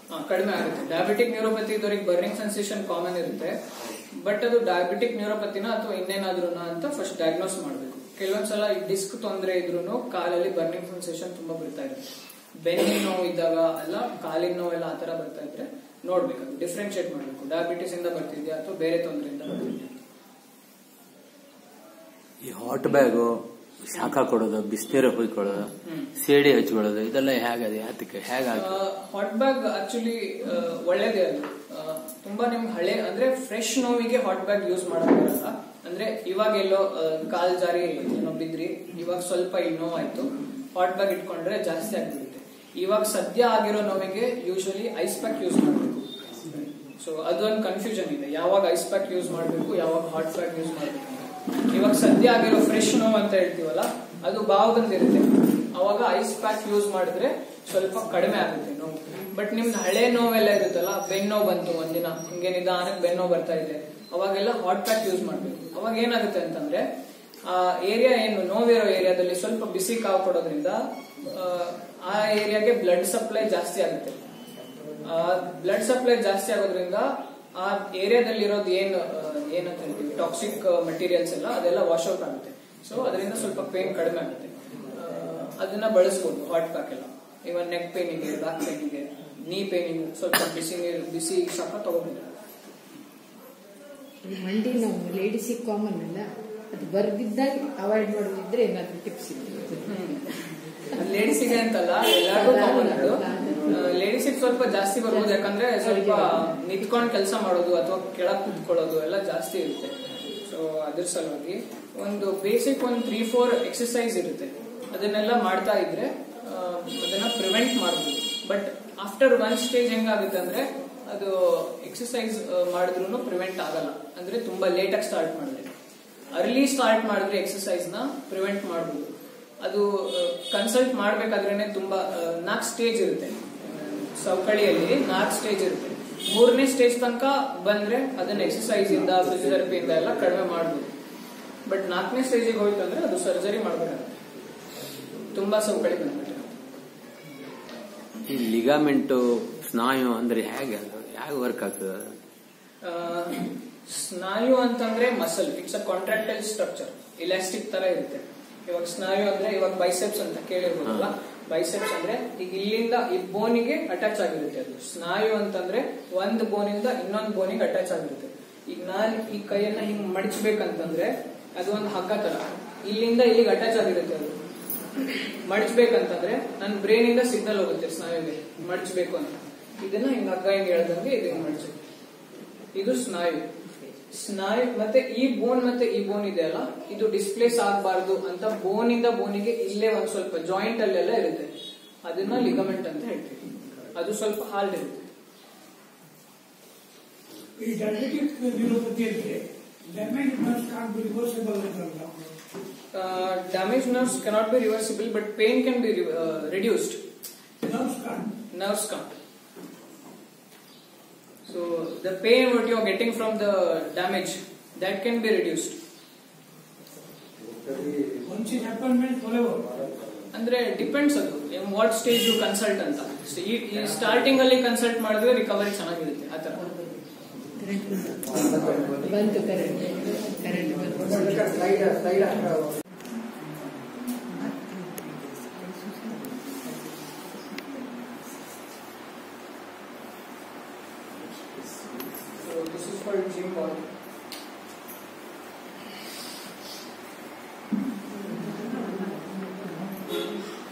ಕಡಿಮೆ ಆಗುತ್ತೆ. ಡಯಾಬಿಟಿಕ್ ನ್ಯೂರೋಪತಿ ಇದ್ದವರಿಗೆ ಬರ್ನಿಂಗ್ ಸೆನ್ಸೇಷನ್ ಕಾಮನ್ ಇರುತ್ತೆ, ಬಟ್ ಅದು ಡಯಾಬಿಟಿಕ್ ನ್ಯೂರೋಪತಿನ ಅಥವಾ ಇನ್ನೇನಾದ್ರೂ ಅಂತ ಫಸ್ಟ್ ಡಯಾಗ್ನೋಸ್ ಮಾಡಬೇಕು. ಕೆಲವೊಂದ್ಸಲ ಈ ಡಿಸ್ಕ್ ತೊಂದರೆ ಇದ್ರೂ ಕಾಲಲ್ಲಿ ಬರ್ನಿಂಗ್ ಸೆನ್ಸೇಷನ್ ತುಂಬಾ ಬರ್ತಾ ಇರುತ್ತೆ. ಬೆನ್ನಿನ ನೋವು ಇದ್ದಾಗ ಎಲ್ಲ, ಕಾಲಿನ ನೋವೆಲ್ಲ ಆತರ ಬರ್ತಾ ಇದ್ರೆ ನೋಡ್ಬೇಕು, ಡಿಫ್ರೆನ್ಶಿಯೇಟ್ ಮಾಡಬೇಕು, ಡಯಾಬಿಟಿಸ್ ಇಂದ ಬರ್ತಿದ್ಯಾ ಅಥವಾ ಬೇರೆ ತೊಂದರೆಯಿಂದ ಬರ್ತಿದ್ಯಾ. ಈ ಹಾಟ್ ಬ್ಯಾಗು, ಶಾಖ ಕೊಡೋದು, ಬಿಸಿನೀರು ಹುಯ್ಕೊಳ್ಳೋದು, ಸೇಡಿ ಹಚ್ಕೊಳ್ಳೋದು, ಇದೆಲ್ಲ ಹೇಗದೆ ಯಾತಕ್ಕೆ ಹಾಟ್ ಬ್ಯಾಗ್ ಆಕ್ಚುಲಿ ಒಳ್ಳೇದೇ. ಅದು ತುಂಬಾ ನಿಮ್ಗೆ ಹಳೆ ಅಂದ್ರೆ ಫ್ರೆಶ್ ನೋವಿಗೆ ಹಾಟ್ ಬ್ಯಾಗ್ ಯೂಸ್ ಮಾಡೋದಿರಲ್ಲ. ಅಂದ್ರೆ ಇವಾಗ ಎಲ್ಲೋ ಕಾಲ್ ಜಾರಿ ಏನೋ ಬಿದ್ರಿ, ಇವಾಗ ಸ್ವಲ್ಪ ಈ ನೋವಾಯ್ತು, ಹಾಟ್ ಬ್ಯಾಗ್ ಇಟ್ಕೊಂಡ್ರೆ ಜಾಸ್ತಿ ಆಗ್ಬಿಡುತ್ತೆ. ಇವಾಗ ಸದ್ಯ ಆಗಿರೋ ನೋವಿಗೆ ಯೂಶಲಿ ಐಸ್ ಪ್ಯಾಕ್ ಯೂಸ್ ಮಾಡಬೇಕು. ಸೊ ಅದೊಂದು ಕನ್ಫ್ಯೂಷನ್ ಇದೆ, ಯಾವಾಗ ಐಸ್ ಪ್ಯಾಕ್ ಯೂಸ್ ಮಾಡಬೇಕು, ಯಾವಾಗ ಹಾಟ್ ಪ್ಯಾಕ್ ಯೂಸ್ ಮಾಡಬೇಕು. ಇವಾಗ ಸದ್ಯ ಆಗಿರೋ ಫ್ರೆಶ್ ನೋವು ಅಂತ ಹೇಳ್ತೀವಲ್ಲ, ಅದು ಬಾವದಂತಿರುತ್ತೆ, ಅವಾಗ ಐಸ್ ಪ್ಯಾಕ್ ಯೂಸ್ ಮಾಡಿದ್ರೆ ಸ್ವಲ್ಪ ಕಡಿಮೆ ಆಗುತ್ತೆ ನೋವು. ಬಟ್ ನಿಮ್ದು ಹಳೆ ನೋವೆಲ್ಲ ಇರುತ್ತಲ್ಲ, ಬೆನ್ನೋವು ಬಂತು ಒಂದಿನ, ಹಿಂಗೆ ನಿಧಾನಕ್ಕೆ ಬೆನ್ನೋವು ಬರ್ತಾ ಇದೆ, ಅವಾಗೆಲ್ಲ ಹಾಟ್ ಪ್ಯಾಕ್ ಯೂಸ್ ಮಾಡ್ಬೇಕು. ಅವಾಗ ಏನಾಗುತ್ತೆ ಅಂತಂದ್ರೆ ಆ ಏರಿಯಾ ಏನು ನೋವಿರೋ ಏರಿಯಾದಲ್ಲಿ ಸ್ವಲ್ಪ ಬಿಸಿ ಕಾವು ಕೊಡೋದ್ರಿಂದ ಆ ಏರಿಯಾಗೆ ಬ್ಲಡ್ ಸಪ್ಲೈ ಜಾಸ್ತಿ ಆಗುತ್ತೆ. ಬ್ಲಡ್ ಸಪ್ಲೈ ಜಾಸ್ತಿ ಆಗೋದ್ರಿಂದ ಆ ಏರಿಯಾದಲ್ಲಿ ಇರೋದು ಏನಂತ ಹೇಳ್ತೀವಿ ಟಾಕ್ಸಿಕ್ ಮೆಟೀರಿಯಲ್ಸ್ ಎಲ್ಲ ಅದೆಲ್ಲ ವಾಶ್ ಔಟ್ ಆಗುತ್ತೆ. ಸೊ ಅದರಿಂದ ಸ್ವಲ್ಪ ಪೇನ್ ಕಡಿಮೆ ಆಗುತ್ತೆ. ಅದನ್ನ ಬಳಸಬಹುದು ಹಾಟ್ ಪ್ಯಾಕ್ ಎಲ್ಲ. ಇವನ್ ನೆಕ್ ಪೇನಿಗೆ, ಬ್ಯಾಕ್ ಪೇನಿಗೆ, ನೀ ಪೇನಿಗೆ ಸ್ವಲ್ಪ ಬಿಸಿ ಶಾಖ ತಗೋಬಹುದು. ಮಂಡಿ ನೋವು ಲೇಡೀಸಿಗೆ ಕಾಮನ್ ಅಲ್ಲ, ಅದು ಬರ್ದಿದ್ದಾಗ ಅವಾಯ್ಡ್ ಮಾಡೋದಿದ್ರೆ ಏನಾದ್ರು ಟಿಪ್ಸ್ ಇದೆ? ಲೇಡೀಸಿಗೆ ಅಂತಲ್ಲ, ಎಲ್ಲರಿಗೂ ಕಾಮನ್ ಅದು. ಲೇಡೀಸಿಗೆ ಸ್ವಲ್ಪ ಜಾಸ್ತಿ ಬರ್ಬೋದು, ಯಾಕಂದ್ರೆ ಸ್ವಲ್ಪ ನಿಂತ್ಕೊಂಡು ಕೆಲಸ ಮಾಡೋದು ಅಥವಾ ಕೆಳಗೆ ಕುತ್ಕೊಳ್ಳೋದು ಎಲ್ಲ ಜಾಸ್ತಿ ಇರುತ್ತೆ. ಸೊ ಅದ್ರ ಸಲುವಾಗಿ ಒಂದು ಬೇಸಿಕ್ 3-4 ಎಕ್ಸರ್ಸೈಸ್ ಇರುತ್ತೆ, ಅದನ್ನೆಲ್ಲ ಮಾಡ್ತಾ ಇದ್ರೆ ಅದನ್ನ ಪ್ರಿವೆಂಟ್ ಮಾಡಬಹುದು. ಬಟ್ ಆಫ್ಟರ್ 1 ಸ್ಟೇಜ್ ಹೆಂಗಾಗುತ್ತೆ ಅಂದ್ರೆ ಅದು ಎಕ್ಸರ್ಸೈಸ್ ಮಾಡಿದ್ರು ಪ್ರಿವೆಂಟ್ ಆಗಲ್ಲ. ಅಂದ್ರೆ ತುಂಬಾ ಲೇಟ್ ಆಗಿ ಸ್ಟಾರ್ಟ್ ಮಾಡಿದ್ರೆ, ಅರ್ಲಿ ಸ್ಟಾರ್ಟ್ ಮಾಡಿದ್ರೆ ಎಕ್ಸರ್ಸೈಸ್ ನ ಪ್ರಿವೆಂಟ್ ಮಾಡಬಹುದು. ಅದು ಕನ್ಸಲ್ಟ್ ಮಾಡ್ಬೇಕಾದ್ರೇನೆ ತುಂಬಾ 4 ಸ್ಟೇಜ್ ಇರುತ್ತೆ. ಸವಕಳಿಯಲ್ಲಿ 4 ಸ್ಟೇಜ್ ಇರುತ್ತೆ. 3ನೇ ಸ್ಟೇಜ್ ತನಕ ಬಂದ್ರೆ ಅದನ್ನ ಎಕ್ಸರ್ಸೈಸ್ ಇಂದ, ಫಿಸಿಯೋಥೆರಪಿಯಿಂದ ಎಲ್ಲ ಕಡಿಮೆ ಮಾಡಬಹುದು. ಬಟ್ 4ನೇ ಸ್ಟೇಜಿಗೆ ಹೋಯ್ತು ಅಂದ್ರೆ ಅದು ಸರ್ಜರಿ ಮಾಡಬೇಕಾಗುತ್ತೆ, ತುಂಬಾ ಸವಕಳಿ ಬಂದ್ಬಿಟ್ಟು. ಈ ಲಿಗಾಮೆಂಟು, ಸ್ನಾಯು ಅಂದ್ರೆ ಹೇಗೆ ವರ್ಕ್ ಆಗ್ತದೆ? ಸ್ನಾಯು ಅಂತಂದ್ರೆ muscle, it's a contractile structure, elastic ತರ ಇರುತ್ತೆ. ಇವಾಗ ಸ್ನಾಯು ಅಂದ್ರೆ ಇವಾಗ ಬೈಸೆಪ್ಸ್ ಅಂತ ಕೇಳಿರ್ಬೋದಲ್ಲ, ಬೈಸೆಪ್ಸ್ ಅಂದ್ರೆ ಈಗ ಇಲ್ಲಿಂದ ಈ ಬೋನಿಗೆ ಅಟ್ಯಾಚ್ ಆಗಿರುತ್ತೆ. ಅದು ಸ್ನಾಯು ಅಂತಂದ್ರೆ ಒಂದು ಬೋನಿಂದ ಇನ್ನೊಂದು ಬೋನಿಗೆ ಅಟ್ಯಾಚ್ ಆಗಿರುತ್ತೆ. ಈಗ ನಾನ್ ಈ ಕೈಯನ್ನ ಹಿಂಗ್ ಮಡಚ್ಬೇಕಂತಂದ್ರೆ ಅದು ಒಂದು ಹಗ್ಗ ತರ ಇಲ್ಲಿಂದ ಇಲ್ಲಿಗೆ ಅಟ್ಯಾಚ್ ಆಗಿರುತ್ತೆ. ಅದು ಮಡಚ್ಬೇಕಂತಂದ್ರೆ ನನ್ನ ಬ್ರೈನ್ ಇಂದ ಸಿಗ್ನಲ್ ಹೋಗುತ್ತೆ ಸ್ನಾಯುಗೆ ಮಡಚ್ಬೇಕು ಅಂತ. ಇದನ್ನ ಹಿಂಗ್ ಹಗ್ಗ ಹಿಂಗ್ ಹೇಳ್ದಂಗೆ ಇದು ಹಿಂಗ್ ಮಡಚು, ಇದು ಸ್ನಾಯು. ಸ್ನಾಯು ಮತ್ತೆ ಈ ಬೋನ್ ಮತ್ತೆ ಈ ಬೋನ್ ಇದೆ ಅಲ್ಲ, ಇದು ಡಿಸ್ಪ್ಲೇಸ್ ಆಗಬಾರ್ದು ಅಂತ ಬೋನಿಂದ ಬೋನಿಗೆ ಇಲ್ಲೇ ಒಂದ್ ಸ್ವಲ್ಪ ಜಾಯಿಂಟ್ ಅಲ್ಲೆಲ್ಲ ಇರುತ್ತೆ, ಅದನ್ನ ಲಿಗಮೆಂಟ್ ಅಂತ ಹೇಳ್ತೀವಿ. ಅದು ಸ್ವಲ್ಪ ಹಾರ್ಡ್ ಇರುತ್ತೆ. ಈ ಡಯಾಬಿಟಿಕ್ ನ್ಯೂರೋಪತಿಯಲ್ಲಿ damage nerves can't be reversible ಅಂತಲ್ಲ. Damaged nerves cannot be reversible, but pain can be reduced. Nerves can't. So the pain what you are getting from the damage, that can be reduced. Once it happens, forever. ಅಂದ್ರೆ depends ಅದು what stage you consult ಅಂತ. ಈ starting ಅಲ್ಲಿ consult ಮಾಡಿದ್ರೆ recovery ಚೆನ್ನಾಗಿರುತ್ತೆ. ಆತರ. ಬಂತು current ಬಂತು. This is called gym ball.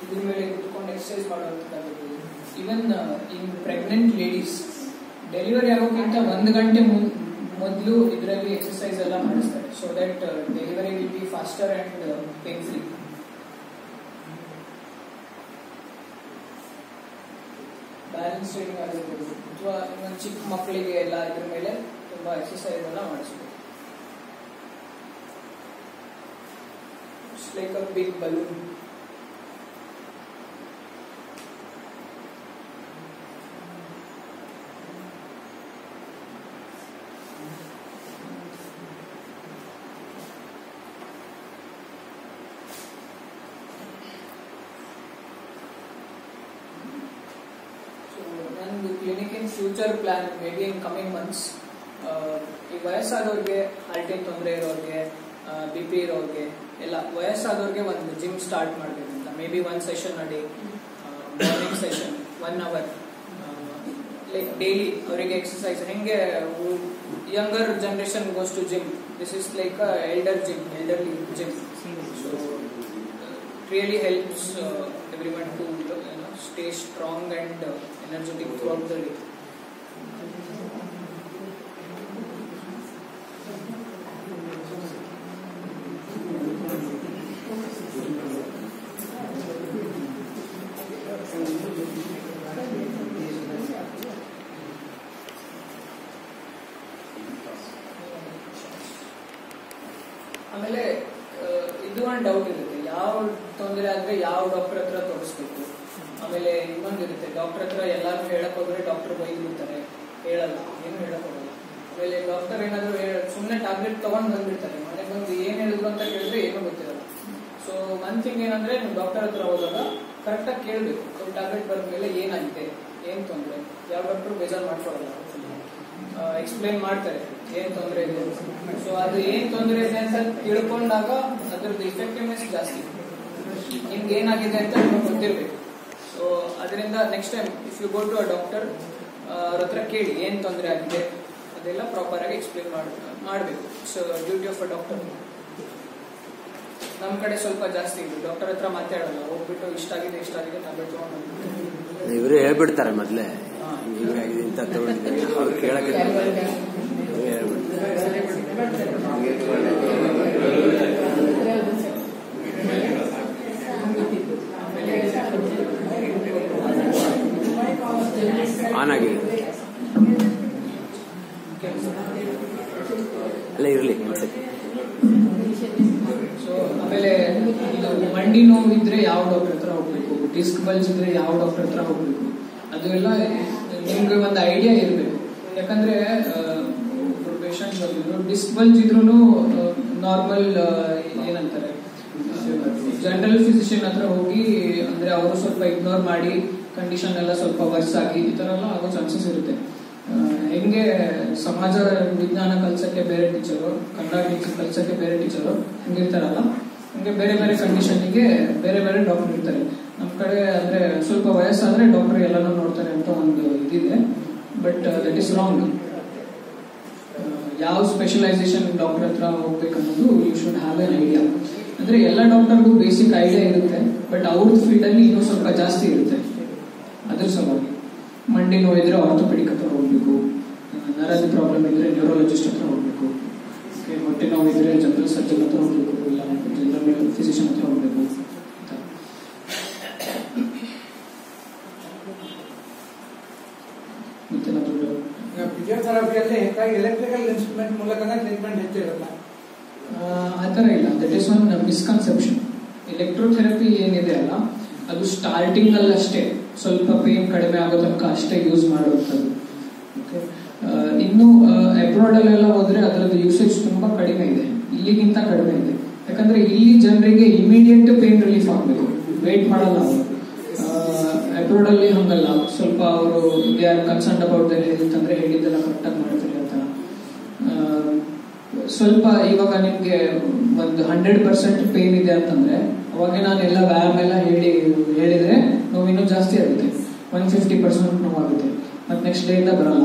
ಇದ್ರ ಮೇಲೆ ಕುತ್ಕೊಂಡು ಎಕ್ಸರ್ಸೈಸ್ ಮಾಡೋದಾಗುತ್ತೆ. Even in pregnant ladies delivery ಆಗೋಕ್ಕಿಂತ 1 ಗಂಟೆ ಮೊದಲು ಇದರಲ್ಲಿ ಎಕ್ಸರ್ಸೈಸ್ ಎಲ್ಲ ಮಾಡಿಸ್ತಾರೆ. So that delivery will be faster and pain free. Balance training ಆಗಿರ್ಬೋದು ಅಥವಾ ಇನ್ನೊಂದು ಚಿಕ್ಕ ಮಕ್ಕಳಿಗೆ ಎಲ್ಲ ಇದ್ರ ಮೇಲೆ ತುಂಬಾ ಎಕ್ಸರ್ಸೈಸ್ ಎಲ್ಲ ಮಾಡಿಸ್ಬೋದು. It's like a big balloon. Clinic in future plan may be in coming months. ಈ ವಯಸ್ಸಾದವ್ರಿಗೆ, ಹಾರ್ಟಿನ ತೊಂದರೆ ಇರೋರಿಗೆ, BP ಇರೋರಿಗೆ ಎಲ್ಲ ವಯಸ್ಸಾದವ್ರಿಗೆ ಒಂದು ಜಿಮ್ ಸ್ಟಾರ್ಟ್ ಮಾಡಬೇಕು ಅಂತ. May be 1 session a day, morning session 1 hour, like daily ಅವರಿಗೆ ಎಕ್ಸರ್ಸೈಸ್. ಹೆಂಗೆ younger generation goes to gym, this is like elderly gym. So really helps everyone to stay strong and energetic throughout the day. ಆಮೇಲೆ ಇದು ಒಂದು doubt ಇರುತ್ತೆ, ಯಾವ ತೊಂದರೆ ಆದ್ರೆ ಯಾವ ಡಾಕ್ಟರ್ ಹತ್ರ ತೋರಿಸ್ಬೇಕು. ಆಮೇಲೆ ಇನ್ನೊಂದಿರುತ್ತೆ, ಡಾಕ್ಟರ್ ಹತ್ರ ಎಲ್ಲಾರು ಹೇಳಕ್ ಹೋದ್ರೆ ಡಾಕ್ಟರ್ ಬೈದ್ಬಿಡ್ತಾರೆ, ಹೇಳಲ್ಲ, ಏನು ಹೇಳಕ್ ಹೋಗಲ್ಲ. ಆಮೇಲೆ ಡಾಕ್ಟರ್ ಏನಾದ್ರು ಸುಮ್ಮನೆ ಟ್ಯಾಬ್ಲೆಟ್ ತಗೊಂಡ್ ಬಂದ್ಬಿಡ್ತಾರೆ, ಮನೆಗೆ ಬಂದು ಏನ್ ಹೇಳಿದ್ರು ಅಂತ ಕೇಳಿದ್ರೆ ಏನೂ ಗೊತ್ತಿರಲ್ಲ. ಸೊ ಒನ್ ಥಿಂಗ್ ಏನಂದ್ರೆ ನೀವು ಡಾಕ್ಟರ್ ಹತ್ರ ಹೋದಾಗ ಕರೆಕ್ಟ್ ಆಗಿ ಕೇಳ್ಬೇಕು, ಟ್ಯಾಬ್ಲೆಟ್ ಬಂದ್ಮೇಲೆ ಏನಾಗಿದೆ, ಏನ್ ತೊಂದರೆ. ಯಾವ ಡಾಕ್ಟರ್ ಬೇಜಾರು ಮಾಡ್ಕೊಡಲ್ಲ, ಎಕ್ಸ್ಪ್ಲೈನ್ ಮಾಡ್ತಾರೆ ಏನ್ ತೊಂದರೆ ಇದೆ. ಸೊ ಅದು ಏನ್ ತೊಂದರೆ ಇದೆ ಅಂತ ತಿಳ್ಕೊಂಡಾಗ ಅದ್ರದ್ದು ಇಫೆಕ್ಟಿವ್ನೆಸ್ ಜಾಸ್ತಿ. ನಿಮ್ಗೆ ಏನಾಗಿದೆ ಅಂತ ನಿಮ್ಗೆ ಗೊತ್ತಿರ್ಬೇಕು. ಸೊ ಅದರಿಂದ next time if you go to a doctor, ಅವ್ರ ಹತ್ರ ಕೇಳಿ ಏನ್ ತೊಂದರೆ ಆಗಿದೆ, ಅದೆಲ್ಲ ಪ್ರಾಪರ್ ಆಗಿ ಎಕ್ಸ್ಪ್ಲೈನ್ ಮಾಡಬೇಕು. So duty of a doctor. ನಮ್ ಕಡೆ ಸ್ವಲ್ಪ ಜಾಸ್ತಿ ಇದೆ, ಡಾಕ್ಟರ್ ಹತ್ರ ಮಾತಾಡಲ್ಲ, ಹೋಗ್ಬಿಟ್ಟು ಇಷ್ಟಾಗಿದೆ ಟ್ಯಾಬ್ಲೆಟ್ ತಗೊಂಡು ಇವ್ರು ಹೇಳ್ಬಿಡ್ತಾರೆ ಮೊದ್ಲೇ, ಇವ್ರಾಗಿದೆ ಇಂತ ತಗೊಂಡಿದ್ದೀನಿ, ಅವ್ರು ಕೇಳಕ್ಕೆ ಆನ್ ಆಗಿದೆ ಅಲ್ಲ, ಇರ್ಲಿ ಅನ್ಸುತ್ತೆ. ಸೊ ಆಮೇಲೆ ಇದು ಮಂಡಿ ನೋವು ಇದ್ರೆ ಯಾವ ಡಾಕ್ಟರ್ ಹತ್ರ ಹೋಗ್ಬೇಕು, ಡಿಸ್ಕ್ ಬಲ್ಜ್ ಇದ್ರೆ ಯಾವ ಡಾಕ್ಟರ್ ಹತ್ರ ಹೋಗ್ಬೇಕು, ಅದು ಎಲ್ಲ ನಿಮ್ಗೆ ಒಂದು ಐಡಿಯಾ ಇರಬೇಕು. ಯಾಕಂದ್ರೆ ಪೇಷಂಟ್ ಡಿಸ್ಕ್ ಬಲ್ಜ್ ಇದ್ರು ನಾರ್ಮಲ್ ಏನಂತಾರೆ ಜನರಲ್ ಫಿಸಿಷಿಯನ್ ಹತ್ರ ಹೋಗಿ, ಅಂದ್ರೆ ಅವರು ಸ್ವಲ್ಪ ಇಗ್ನೋರ್ ಮಾಡಿ ಕಂಡೀಷನ್ ಎಲ್ಲ ಸ್ವಲ್ಪ ವರ್ಸ್ ಆಗಿ ಈ ತರ ಎಲ್ಲ ಆಗೋ ಚಾನ್ಸಸ್ ಇರುತ್ತೆ. ಹೆಂಗೆ ಸಮಾಜ ವಿಜ್ಞಾನ ಕಲ್ಸಕ್ಕೆ ಬೇರೆ ಟೀಚರು, ಕನ್ನಡ ಕಲ್ಸಕ್ಕೆ ಬೇರೆ ಟೀಚರು ಹಂಗಿರ್ತಾರಲ್ಲ, ಹಂಗೆ ಬೇರೆ ಬೇರೆ ಕಂಡೀಷನ್ಗೆ ಬೇರೆ ಬೇರೆ ಡಾಕ್ಟರ್ ಇರ್ತಾರೆ. ನಮ್ ಕಡೆ ಅಂದ್ರೆ ಸ್ವಲ್ಪ ವಯಸ್ಸಾದ್ರೆ ಡಾಕ್ಟರ್ ಎಲ್ಲಾನು ನೋಡ್ತಾರೆ ಅಂತ ಒಂದು ಇದಿದೆ, ಬಟ್ ದಟ್ ಇಸ್ ರಾಂಗ್. ಯಾವ ಸ್ಪೆಷಲೈಸೇಷನ್ ಡಾಕ್ಟರ್ ಹತ್ರ ಹೋಗ್ಬೇಕನ್ನೋದು you should have an idea. ಅಂದ್ರೆ ಎಲ್ಲ ಡಾಕ್ಟರ್ಗೂ ಬೇಸಿಕ್ ಐಡಿಯಾ ಇರುತ್ತೆ, ಬಟ್ ಅವ್ರದ್ದು ಫೀಲ್ಡ್ ಅಲ್ಲಿ ಇನ್ನೂ ಸ್ವಲ್ಪ ಜಾಸ್ತಿ ಇರುತ್ತೆ. ಅದ್ರ ಸಲುವಾಗಿ ಮಂಡಿ ನೋವಿದ್ರೆ ಆರ್ಥೋಪೆಡಿಕ್ ಹತ್ರ ಹೋಗ್ಬೇಕು, ನರದ ಪ್ರಾಬ್ಲಮ್ ಇದ್ರೆ ನ್ಯೂರೋಲಜಿಸ್ಟ್ ಹತ್ರ ಹೋಗ್ಬೇಕು, ಹೊಟ್ಟೆ ನೋವಿದ್ರೆ ಜನರಲ್ ಸರ್ಜನ್ ಹತ್ರ ಹೋಗ್ಬೇಕು, ಇಲ್ಲ ಜನರಲ್ ಫಿಸಿಷಿಯನ್ ಹತ್ರ ಹೋಗ್ಬೇಕು. ಫಿಸಿಯೋಥೆರಪಿಯಲ್ಲಿ ಹೆಚ್ಚಾಗಿ ಎಲೆಕ್ಟ್ರಿಕಲ್ ಇನ್ಸ್ಟ್ರೂಮೆಂಟ್ ಮೂಲಕನೇ ಟ್ರೀಟ್ಮೆಂಟ್ ಹೆಚ್ಚಿರುತ್ತೆ. ಆ ಥರ ಇಲ್ಲ, that is one misconception. Electrotherapy ಏನಿದೆ ಅಲ್ಲ, ಅದು ಸ್ಟಾರ್ಟಿಂಗ್ ಅಲ್ಲಷ್ಟೇ ಸ್ವಲ್ಪ ಪೇನ್ ಕಡಿಮೆ ಆಗೋ ತನಕ ಅಷ್ಟೇ ಯೂಸ್ ಮಾಡುವಂಥದ್ದು. ಓಕೆ, ಇನ್ನು ಅಬ್ರಾಡ್ ಅಲ್ಲೆಲ್ಲ ಹೋದ್ರೆ ಅದರದ್ದು ಯೂಸೇಜ್ ತುಂಬಾ ಕಡಿಮೆ ಇದೆ, ಇಲ್ಲಿಗಿಂತ ಕಡಿಮೆ ಇದೆ. ಯಾಕಂದ್ರೆ ಇಲ್ಲಿ ಜನರಿಗೆ ಇಮಿಡಿಯೇಟ್ ಪೇನ್ ರಿಲೀಫ್ ಆಗಬೇಕು, ವೇಟ್ ಮಾಡಲ್ಲ ಅವರು. ಅಬ್ರೋಡ್ ಅಲ್ಲಿ ಹಂಗಲ್ಲ, ಸ್ವಲ್ಪ ಅವರು they are concern about their health ಅಂದ್ರೆ ಹೇಳಿದ್ದೆಲ್ಲ ಕರೆಕ್ಟಾಗಿ ಮಾಡ್ತಾರೆ ಅಂತ. ಸ್ವಲ್ಪ ಇವಾಗ ನಿಮ್ಗೆ ಒಂದು 100% ಪೇನ್ ಇದೆ ಅಂತಂದ್ರೆ ಅವಾಗ ನಾನೆಲ್ಲ ವ್ಯಾಯಾಮ ಎಲ್ಲ ಹೇಳಿದ್ರೆ ನೋವು ಇನ್ನೂ ಜಾಸ್ತಿ ಆಗುತ್ತೆ. 150% ನೋವಾಗುತ್ತೆ, ಮತ್ತೆ ನೆಕ್ಸ್ಟ್ ಡೇ ಇಂದ ಬರಲ್ಲ.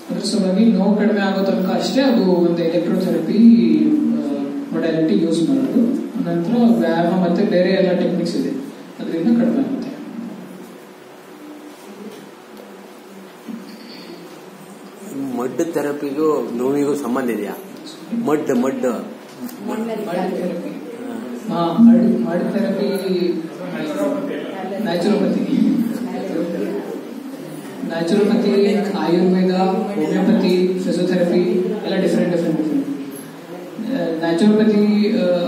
ಅದ್ರ ಸಲುವಾಗಿ ನೋವು ಕಡಿಮೆ ಆಗೋ ತನಕ ಅಷ್ಟೇ ಅದು ಒಂದು ಎಲೆಕ್ಟ್ರೋಥೆರಪಿ ಮೊಡಾಲಿಟಿ ಯೂಸ್ ಮಾಡೋದು. ನಂತರ ವ್ಯಾಯಾಮ ಮತ್ತೆ ಬೇರೆ ಎಲ್ಲ ಟೆಕ್ನಿಕ್ಸ್ ಇದೆ, ಅದರಿಂದ ಕಡಿಮೆ ಆಗುತ್ತೆ. ಮಡ್ ಥೆರಪಿಗೂ ನೋವಿಗೂ ಸಂಬಂಧ ಇದೆಯಾ? Mud therapy mud therapy naturopathy, Ayurveda, homeopathy, physiotherapy ಎಲ್ಲ ಡಿಫ್ರೆಂಟ್. ನ್ಯಾಚುರೋಪತಿ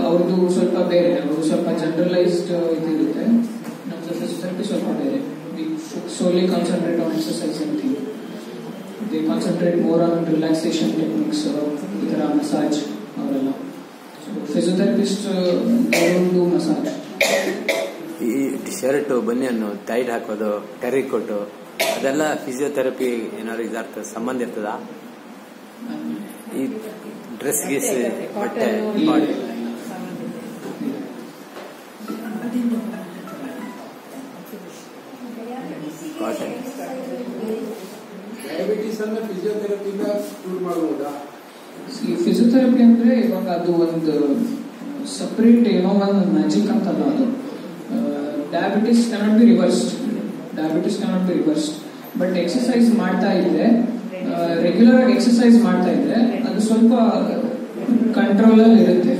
ಅವ್ರದ್ದು ಸ್ವಲ್ಪ ಬೇರೆ, ಅವರು ಸ್ವಲ್ಪ ಜನರಲೈಸ್ಡ್ ಇದಿರುತ್ತೆ. ನಮ್ದು ಫಿಸಿಯೋಥೆರಪಿ ಸ್ವಲ್ಪ ಬೇರೆ. ಸೋಲಿ ಕಾನ್ಸಂಟ್ರೇಟ್ ಆನ್ ಎಕ್ಸರ್ಸೈಸ್ ಅಂತೀವಿ. They concentrate more on relaxation techniques, ಈ ತರ ಮಸಾಜ್ ಅವರೆಲ್ಲ. Physiotherapist do massage. ಈ ಶರ್ಟ್ ಬನ್ನಿಯನ್ನು ಟೈಟ್ ಹಾಕೋದು, ಟೆರಿಕೋಟು, ಅದೆಲ್ಲ ಫಿಸಿಯೋಥೆರಪಿ ಏನಾದ್ರು ಇದರ್ಥ ಸಂಬಂಧ ಇರ್ತದ? ಈ ಡ್ರೆಸ್ ಗೀಸ್ ಬಟ್ಟೆ ಕಾಟನ್ ಡಯಾಬಿಟಿಸ್ ಅನ್ನ ಫಿಸಿಯೋಥೆರಪಿಗ ಕ್ಯೂರ್ ಮಾಡಬಹುದಾ? ಈ ಫಿಸಿಯೋಥೆರಪಿ ಅಂದ್ರೆ ಇವಾಗ ಅದು ಒಂದು ಸಪರೇಟ್ ಏನೋ ಒಂದು ಮ್ಯಾಜಿಕ್ ಅಂತಲ್ಲ. ಅದು diabetes cannot be reversed, but exercise ಮಾಡ್ತಾ ಇದ್ರೆ, ರೆಗ್ಯುಲರ್ ಆಗಿ ಎಕ್ಸರ್ಸೈಸ್ ಮಾಡ್ತಾ ಇದ್ರೆ ಅದು ಸ್ವಲ್ಪ ಕಂಟ್ರೋಲ್ ಅಲ್ಲಿ ಇರುತ್ತೆ.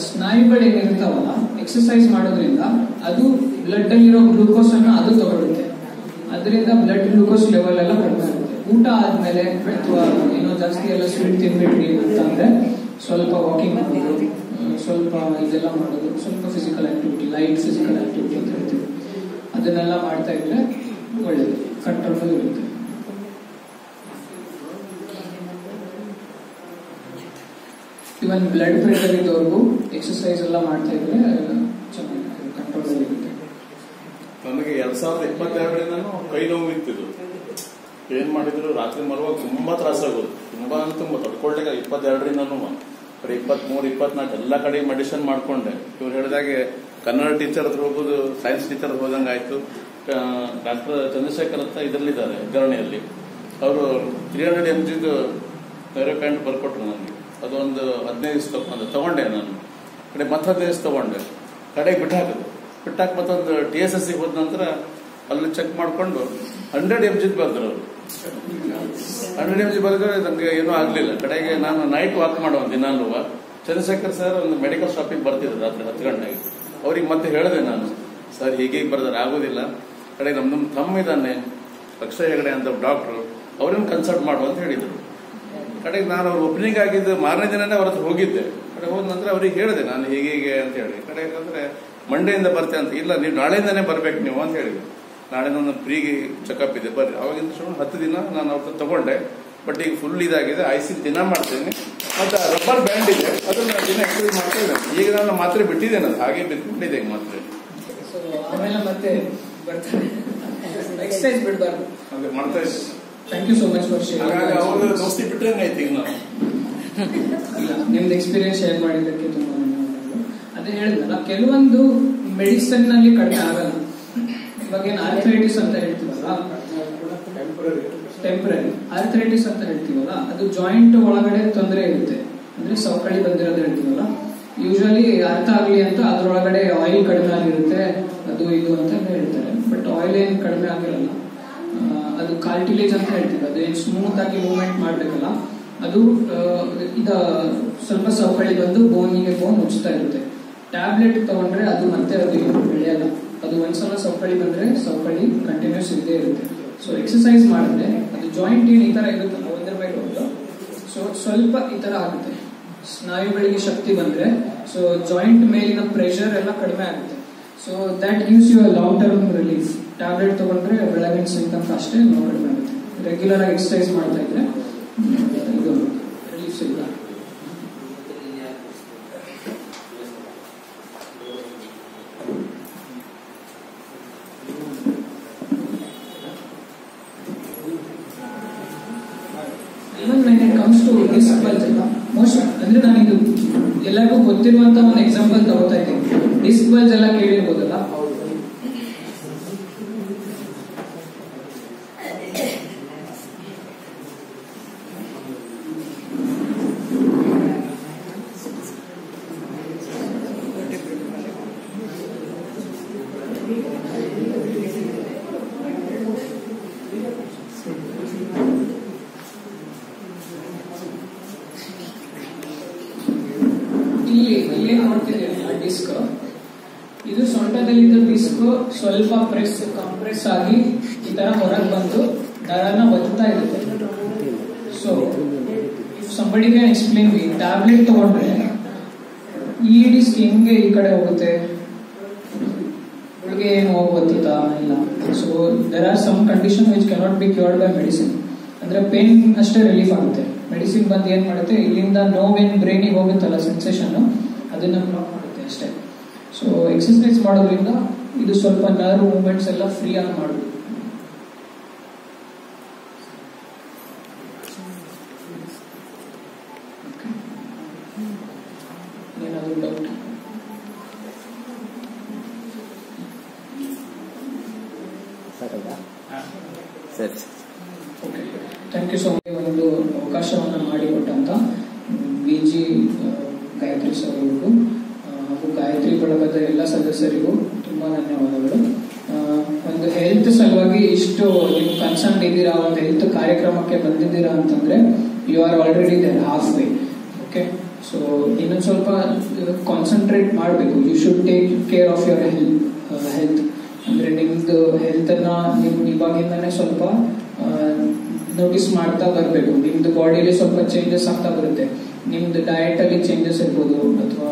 ಸ್ನಾಯುಗಳು ಏನಿರ್ತಾವಲ್ಲ, ಎಕ್ಸರ್ಸೈಸ್ ಮಾಡೋದ್ರಿಂದ ಅದು ಬ್ಲಡ್ ಅಲ್ಲಿರೋ ಗ್ಲೂಕೋಸ್ ಅನ್ನ ಅದು ತಗೊಳುತ್ತೆ. ಅದರಿಂದ ಬ್ಲಡ್ ಗ್ಲೂಕೋಸ್ ಲೆವೆಲ್ ಎಲ್ಲ ಕಡಿಮೆ ಆಗುತ್ತೆ. ಊಟ ಆದ್ಮೇಲೆ ಅಥವಾ ಏನೋ ಜಾಸ್ತಿ ಎಲ್ಲ ಸ್ವೀಟ್ ತಿನ್ಬಿಟ್ರಿ ಅಂತಂದ್ರೆ ಸ್ವಲ್ಪ ವಾಕಿಂಗ್ ಮಾಡೋದು, ಸ್ವಲ್ಪ ಇದೆಲ್ಲ ಮಾಡೋದು, ಸ್ವಲ್ಪ physical activity, light physical activity ಅಂತ ಹೇಳ್ತೀವಿ, ಅದನ್ನೆಲ್ಲ ಮಾಡ್ತಾ ಇದ್ರೆ ಒಳ್ಳೇದು, ಕಂಟ್ರೋಲ್ ಇರುತ್ತೆ. ಇವನ್ ಬ್ಲಡ್ ಪ್ರೆಷರ್ ಇದ್ದವ್ರಿಗೂ ಎಕ್ಸರ್ಸೈಸ್ ಎಲ್ಲ ಮಾಡ್ತಾ ಇದ್ರೆ ಚೆನ್ನಾಗಿ ಕಂಟ್ರೋಲ್ ಇರುತ್ತೆ. ನನಗೆ 2022 ಕೈ ನೋವು ಇತ್ತಿದ್ದು. ಏನ್ ಮಾಡಿದ್ರು ರಾತ್ರಿ ಮಲಗುವಾಗ ತುಂಬಾ ತ್ರಾಸಾಗೋದು, ತುಂಬಾ ತಡ್ಕೊಳ್ಳಿಕ್ಕೆ. 22ರಿಂದನೂ ಬರೀ 23, 24 ಎಲ್ಲ ಕಡೆ ಮೆಡಿಸಿನ್ ಮಾಡ್ಕೊಂಡೆ. ಇವ್ರು ಹೇಳಿದಾಗೆ ಕನ್ನಡ ಟೀಚರ್ ಹತ್ರ ಹೋಗೋದು, ಸೈನ್ಸ್ ಟೀಚರ್ ಹೋದಂಗೆ ಆಯ್ತು. ಡಾಕ್ಟರ್ ಚಂದ್ರಶೇಖರ್ ಅಂತ ಇದರಲ್ಲಿದ್ದಾರೆ ಗರಣಿಯಲ್ಲಿ, ಅವರು 300 mg ಥೈರೋಕೈಂಡ್ ಬರ್ಕೊಟ್ರು ನನಗೆ. ಅದೊಂದು 15 ದಿವಸ ತಗೊಂಡೆ ನಾನು. ಕಡೆ ಮತ್ತೆ 15 ದಿವಸ ತಗೊಂಡೆ, ಕಡೆಗೆ ಬಿಟ್ಟಾಕಿ ಮತ್ತೊಂದು TSS ಹೋದ ನಂತರ ಅಲ್ಲಿ ಚೆಕ್ ಮಾಡ್ಕೊಂಡು 100 mg ಬರ್ದ್ರು ಅವರು. 100 mg ಬರೆದ್ರೆ ನಮ್ಗೆ ಏನೂ ಆಗ್ಲಿಲ್ಲ. ಕಡೆಗೆ ನಾನು ನೈಟ್ ವಾಕ್ ಮಾಡುವ ದಿನಾಲೂ. ಚಂದ್ರಶೇಖರ್ ಸರ್ ಒಂದು ಮೆಡಿಕಲ್ ಶಾಪಿಗೆ ಬರ್ತಿದ್ರು ರಾತ್ರಿ 10 ಗಂಟೆಗೆ. ಅವ್ರಿಗೆ ಮತ್ತೆ ಹೇಳಿದೆ ನಾನು, ಸರ್ ಹೀಗೆ ಬರ್ದಾರೆ ಆಗೋದಿಲ್ಲ, ಕಡೆ ನಮ್ಮ ತಮ್ಮ ಇದ್ದಾನೆ ಅಕ್ಷಯ್ ಹೆಗಡೆ ಅಂತ ಡಾಕ್ಟ್ರು, ಅವ್ರನ್ನ ಕನ್ಸಲ್ಟ್ ಮಾಡುವ ಅಂತ ಹೇಳಿದ್ರು. ಕಡೆಗೆ ನಾನು ಅವ್ರ ಓಪನಿಂಗ್ ಆಗಿದ್ದು ಮಾರನೇ ದಿನನೇ ಅವ್ರ ಹತ್ರ ಹೋಗಿದ್ದೆ. ಕಡೆ ಹೋದ ನಂತರ ಅವ್ರಿಗೆ ಹೇಳಿದೆ ನಾನು ಹೀಗೆ ಅಂತ ಹೇಳಿ. ಕಡೆಗೆ ಅಂದ್ರೆ ಮಂಡೆಯಿಂದ ಬರ್ತೆ ಅಂತ. ಇಲ್ಲ, ನೀವು ನಾಳೆಯಿಂದಾನೇ ಬರ್ಬೇಕು ನೀವು ಅಂತ ಹೇಳಿದ್ರು. ನಾಳೆ ನನ್ನ ಫ್ರೀಗೆ ಚೆಕಪ್ ಇದೆ ಬರ್ರಿ. ಅವಾಗಿಂದ 10 ದಿನ ನಾನು ಅವ್ರ ತಗೊಂಡೆ. ಬಟ್ ಈಗ ಫುಲ್ ಇದಾಗಿದೆ. ಐಸಿ ದಿನ ಮಾಡ್ತೇನೆ, ಮತ್ತೆ ರಬ್ಬರ್ ಬ್ಯಾಂಡ್ ಇದೆ, ಅದನ್ನ ದಿನ ಎಕ್ಸರ್ಸೈಸ್ ಮಾಡ್ತಾ ಇದ್ದೇನೆ. ಈಗ ನಾನು ಮಾತ್ರೆ ಬಿಟ್ಟಿದ್ದೇನೆ, ಅದು ಹಾಗೆ ಬಿಟ್ಕೊಂಡಿದ್ದೆ ಈಗ ಮಾತ್ರೆ. ಆಮೇಲೆ ಮತ್ತೆ ಬರ್ತಾರೆ, ಎಕ್ಸರ್ಸೈಸ್ ಬಿಡಬಾರ್ದು, ಹಾಗೆ ಮಾಡ್ತಾ ಇದ್ದೇನೆ. Thank you so much for sharing. ಹಾಗಾಗಿ ಅವ್ರ ದೋಸ್ತಿ ಬಿಟ್ರೆ ಆಯ್ತು ಈಗ ನಾನು. ಇಲ್ಲ, ನಿಮ್ದು ಎಕ್ಸ್ಪೀರಿಯನ್ಸ್ ಶೇರ್ ಮಾಡಿದ್ದಕ್ಕೆ ತುಂಬಾ ಧನ್ಯವಾದಗಳು. ಅದೇ ಹೇಳಿದ್ನಲ್ಲ, ಕೆಲವೊಂದು ಮೆಡಿಸಿನ್ ನಲ್ಲಿ ಕಡಿಮೆ ಆಗಲ್ಲ. ಇವಾಗ ಏನು ಆರ್ಥರೈಟಿಸ್ ಅಂತ ಹೇಳ್ತೀವಲ್ಲ, ಟೆಂಪರರಿ ಆರ್ಥರೈಟಿಸ್ ಅಂತ ಹೇಳ್ತೀವಲ್ಲ, ಅದು ಜಾಯಿಂಟ್ ಒಳಗಡೆ ತೊಂದರೆ ಇರುತ್ತೆ. ಅಂದ್ರೆ ಸವಕಳಿ ಬಂದಿರೋದು ಹೇಳ್ತೀವಲ್ಲ, ಯೂಶಲಿ ಅರ್ಥ ಆಗ್ಲಿ ಅಂತ ಅದ್ರೊಳಗಡೆ ಆಯಿಲ್ ಕಡಿಮೆ ಆಗಿರುತ್ತೆ, ಅದು ಇದು ಅಂತ ಹೇಳ್ತಾರೆ. ಬಟ್ ಆಯಿಲ್ ಏನು ಕಡಿಮೆ ಆಗಿರಲ್ಲ. ಅದು ಕಾರ್ಟಿಲೇಜ್ ಅಂತ ಹೇಳ್ತೀವಿ. ಅದು ಏನು ಸ್ಮೂತ್ ಆಗಿ ಮೂವ್ಮೆಂಟ್ ಮಾಡ್ಬೇಕಲ್ಲ, ಅದು ಸ್ವಲ್ಪ ಸವಕಳಿ ಬಂದು ಬೋನಿಗೆ ಬೋನ್ ಉಜ್ತಾ ಇರುತ್ತೆ. ಟ್ಯಾಬ್ಲೆಟ್ ತಗೊಂಡ್ರೆ ಅದು ಮತ್ತೆ ಅದು ಬೆಳೆಯಲ್ಲ. ಅದು ಒಂದ್ಸಲ ಸವಕಳಿ ಬಂದ್ರೆ ಸವಕಳಿ ಕಂಟಿನ್ಯೂಸ್ ಇದ್ದೇ ಇರುತ್ತೆ. ಸೊ ಎಕ್ಸರ್ಸೈಸ್ ಮಾಡಿದ್ರೆ ಅದು ಜಾಯಿಂಟ್ ಏನು ಈ ತರ ಇರುತ್ತಲ್ಲ, ಒಂದ್ರ ಮೇಲೆ ಒಂದು ಸ್ವಲ್ಪ ಈ ತರ ಆಗುತ್ತೆ. ಸ್ನಾಯುಗಳಿಗೆ ಶಕ್ತಿ ಬಂದ್ರೆ ಸೊ ಜಾಯಿಂಟ್ ಮೇಲಿನ ಪ್ರೆಷರ್ ಎಲ್ಲ ಕಡಿಮೆ ಆಗುತ್ತೆ. So that gives you a long term relief. Tablet ತಗೊಂಡ್ರೆ ಬೆಳಗಿನ ಸಿಂಟಮ್ಸ್ ಅಷ್ಟೇ ನೋವು ಕಡಿಮೆ ಆಗುತ್ತೆ. ರೆಗ್ಯುಲರ್ ಆಗಿ ಎಕ್ಸರ್ಸೈಸ್ ಮಾಡ್ತಾ ಇದ್ರೆ ಇದು ರಿಲೀಫ್ ಸಿಗುತ್ತೆ. Even when it comes to disc bulge, most ಅಂದ್ರೆ ನಾನು ಇದು ಎಲ್ಲರಿಗೂ ಗೊತ್ತಿರುವಂತ ಒಂದು ಎಕ್ಸಾಂಪಲ್ ತಗೋತಾ ಇದ್ದೀನಿ. ಡಿಸ್ಕ್ ಬಲ್ಜ್ ಎಲ್ಲ ಕೇಳಿರ್ಬೋದಲ್ಲ. ಇಲ್ಲಿ ನೋಡ್ತಿದ್ದೀರಿ ಡಿಸ್ಕ್, ಇದು ಸೊಂಟದಲ್ಲಿದ್ದ ಡಿಸ್ಕ್ ಸ್ವಲ್ಪ ಕಂಪ್ರೆಸ್ ಆಗಿ ಈ ತರ ಹೊರಗೆ ಬಂದು ನರನ ಒತ್ತಾ ಇರುತ್ತೆ. So if somebody can explain me, tablet ತಗೊಂಡ್ರೆ ಈ ಡಿಸ್ಕ್ ಹೆಂಗೆ ಈ ಕಡೆ ಹೋಗುತ್ತೆ, ಒಳಗೆ ಏನು ಹೋಗುತ್ತಾ ಇಲ್ಲ. So there are some condition which cannot be cured by medicine. ಅಂದ್ರೆ ಪೇನ್ ಅಷ್ಟೇ ರಿಲೀಫ್ ಆಗುತ್ತೆ. ಮೆಡಿಸಿನ್ ಬಂದು ಏನ್ ಮಾಡುತ್ತೆ, ಇಲ್ಲಿಂದ ನೋವೇನ್ ಬ್ರೈನಿಗೆ ಹೋಗುತ್ತಲ್ಲ ಸೆನ್ಸೇಷನ್, ಅದನ್ನ ಬ್ಲಾಕ್ ಮಾಡುತ್ತೆ ಅಷ್ಟೇ. ಸೊ ಎಕ್ಸರ್ಸೈಸ್ ಮಾಡೋದ್ರಿಂದ ಇದು ಸ್ವಲ್ಪ ನರ್ವ್ ಮೂವ್ಮೆಂಟ್ಸ್ ಎಲ್ಲ ಫ್ರೀ ಆಗಿ ಮಾಡಬಹುದು. ಏನಾದ್ರು ಡೌಟ್? ಸರಿ, ಥ್ಯಾಂಕ್ ಯು ಸೊ ಮಚ್. ಒಂದು ಅವಕಾಶವನ್ನು ಮಾಡಿಕೊಟ್ಟಂತ BG ಗಾಯತ್ರಿ ಸರ್ ಅವರಿಗೂ ಹಾಗೂ ಗಾಯತ್ರಿ ಬಳಗದ ಎಲ್ಲ ಸದಸ್ಯರಿಗೂ ತುಂಬಾ ಧನ್ಯವಾದಗಳು. ಒಂದು ಹೆಲ್ತ್ ಸಲುವಾಗಿ ಇಷ್ಟು ನೀವು ಕನ್ಸರ್ನ್ ಇದ್ದೀರಾ, ಒಂದು ಹೆಲ್ತ್ ಕಾರ್ಯಕ್ರಮಕ್ಕೆ ಬಂದಿದ್ದೀರಾ ಅಂತಂದ್ರೆ you are already there half way. Okay, so ಇನ್ನೊಂದು ಸ್ವಲ್ಪ ಕಾನ್ಸಂಟ್ರೇಟ್ ಮಾಡಬೇಕು. You should take care of your health. ಅಂದ್ರೆ ನಿಮ್ದು ಹೆಲ್ತ್ ಅನ್ನ ನೀವು ಇವಾಗಿಂದಾನೆ ಸ್ವಲ್ಪ ನೋಟಿಸ್ ಮಾಡ್ತಾ ಬರಬೇಕು. ನಿಮ್ದು ಬಾಡಿಯಲ್ಲಿ ಸ್ವಲ್ಪ ಚೇಂಜಸ್ ಆಗ್ತಾ ಬರುತ್ತೆ. ನಿಮ್ದು ಡಯಟ್ ಅಲ್ಲಿ ಚೇಂಜಸ್ ಇರ್ಬೋದು, ಅಥವಾ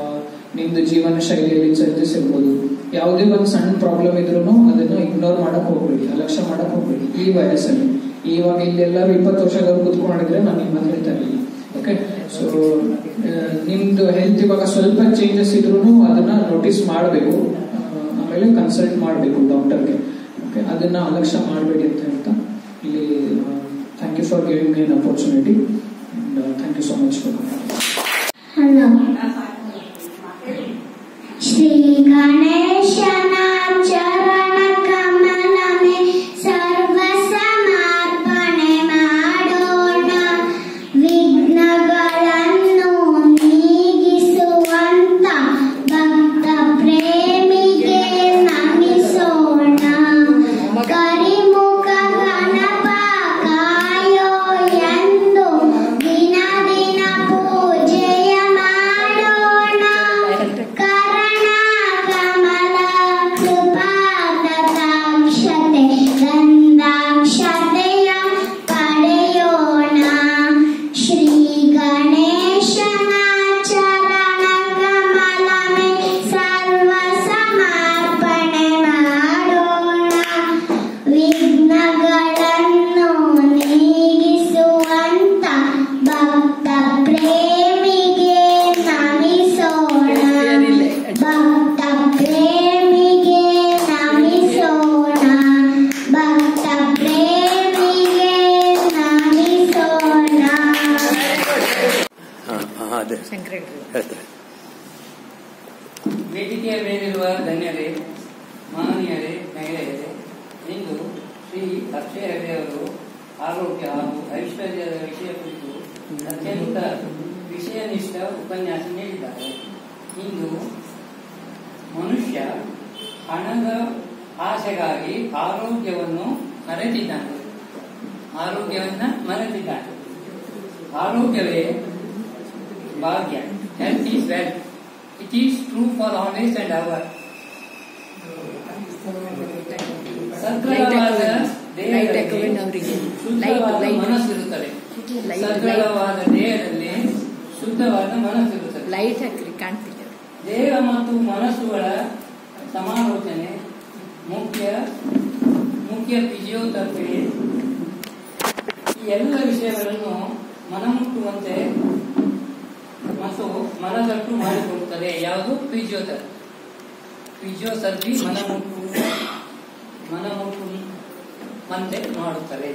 ನಿಮ್ದು ಜೀವನ ಶೈಲಿಯಲ್ಲಿ ಚೇಂಜಸ್ ಇರ್ಬೋದು. ಯಾವುದೇ ಒಂದು ಸಣ್ಣ ಪ್ರಾಬ್ಲಮ್ ಇದ್ರೂ ಅದನ್ನು ಇಗ್ನೋರ್ ಮಾಡಕ್ ಹೋಗ್ಬೇಡಿ, ಅಲಕ್ಷ್ಯ ಮಾಡಕ್ ಹೋಗ್ಬೇಡಿ. ಈ ವಯಸ್ಸಲ್ಲಿ ಇವಾಗ ಇಲ್ಲೆಲ್ಲರೂ 20 ವರ್ಷದವ್ರು ಕುತ್ಕೊಂಡಿದ್ರೆ ನಾನು ನಿಮ್ಮ ಹತ್ರ ಹೇಳ್ತಾ ಇರಲಿಲ್ಲ. ಓಕೆ, ಸೊ ನಿಮ್ದು ಹೆಲ್ತ್ ಇವಾಗ ಸ್ವಲ್ಪ ಚೇಂಜಸ್ ಇದ್ರೂ ಅದನ್ನ ನೋಟಿಸ್ ಮಾಡಬೇಕು, ಆಮೇಲೆ ಕನ್ಸಲ್ಟ್ ಮಾಡಬೇಕು ಡಾಕ್ಟರ್ಗೆ. ಓಕೆ, ಅದನ್ನ ಅಲಕ್ಷ್ಯ ಮಾಡಬೇಡಿ ಅಂತ ಹೇಳ್ತಾ ಇಲ್ಲಿ thank you for giving me an opportunity. Thank you so much for Shri ಗಣೇಶನ ಚರಣ ಕಮಲನೆ ಸರ್ವ ಸಮರ್ಪಣೆ ಮಾಡೋಣ. ವಿಘ್ನಗಳನ್ನು ನೀಗಿಸುವಂತ ಭಕ್ತ ಪ್ರೇಮಿಗೆ ನಮಿಸೋಣ. ಕರಿಮುಖ ಗಣಪ ಕಾಯೋ ಎಂದು ದಿನ ದಿನ ಪೂಜೆಯ ಮಾಡೋಣ. ಕರಣ ಕಮಲ ಕೃಪಾಕಟಾಕ್ಷತೆ ಗಂಧಾಕ್ಷತೆಯ ಪಡೆಯೋಣ. ಶ್ರೀ ಗಣೇಶನ ಚರಣ ಕಮಲನೆ ಸರ್ವ ಸಮರ್ಪಣೆ ಮಾಡೋಣ. ವಿಘ್ನಗಳನ್ನು ನೀಗಿಸುವಂತ ಭಕ್ತ ಪ್ರೇಮಿಗೆ ನಮಿಸೋಣ. ಭಕ್ತ ಪ್ರೇಮಿಗೆ ನಮಿಸೋಣ. ಭಕ್ತ ಪ್ರೇಮಿಗೆ ನಮಿಸೋಣ. ಅದೇ ಶಂಕರಗೌಡರು ಹೇಳ್ತಾರೆ. ವೇದಿಕೆಯ ಮೇಲಿರುವ ಧನ್ಯರೇ, ಮಾನನೀಯರೇ, ಮಹಿಳೆಯರೇ, ಇಂದು ಶ್ರೀ ಅಕ್ಷಯ ಹೆಗಡೆಯವರು ಆರೋಗ್ಯ ಹಾಗೂ ಐಶ್ವರ್ಯದ ವಿಷಯ ಕುರಿತು ಅತ್ಯಂತ ವಿಷಯನಿಷ್ಠ ಉಪನ್ಯಾಸ ನೀಡಿದ್ದಾರೆ. ಇಂದು ಮನುಷ್ಯ ಹಣದ ಆಸೆಗಾಗಿ ಆರೋಗ್ಯವನ್ನು ಮರೆತಿದ್ದಾನೆ. ಆರೋಗ್ಯವೇ ಭಾಗ್ಯ. Health is wealth. It is true for always and ever. ಸದೃಢವಾದ ದೇಹದಲ್ಲಿ ಶುದ್ಧವಾದ ಮನಸ್ಸಿರುತ್ತದೆ. ಸದೃಢವಾದ ದೇಹದಲ್ಲಿ ಶುದ್ಧವಾದ ಮನಸ್ಸಿರುತ್ತದೆ. ಲೈಟ್ ಹಾಕ್ರಿ, ಕಾಣ್ತಿಲ್ಲ. ದೇಹ ಮತ್ತು ಮನಸ್ಸುಗಳ ಸಮಾಲೋಚನೆ ಮುಖ್ಯ ಫಿಸಿಯೋಥೆರಪಿ. ಈ ಎಲ್ಲ ವಿಷಯಗಳನ್ನು ಮನಮುಟ್ಟುವಂತೆ ಮತ್ತು ಮನದಟ್ಟು ಮಾಡಿಕೊಡುತ್ತದೆ. ಯಾವುದು? ಫಿಸಿಯೋಥೆರಪಿ ಮನಮುಟ್ಟುವಂತೆ ಮಾಡುತ್ತದೆ.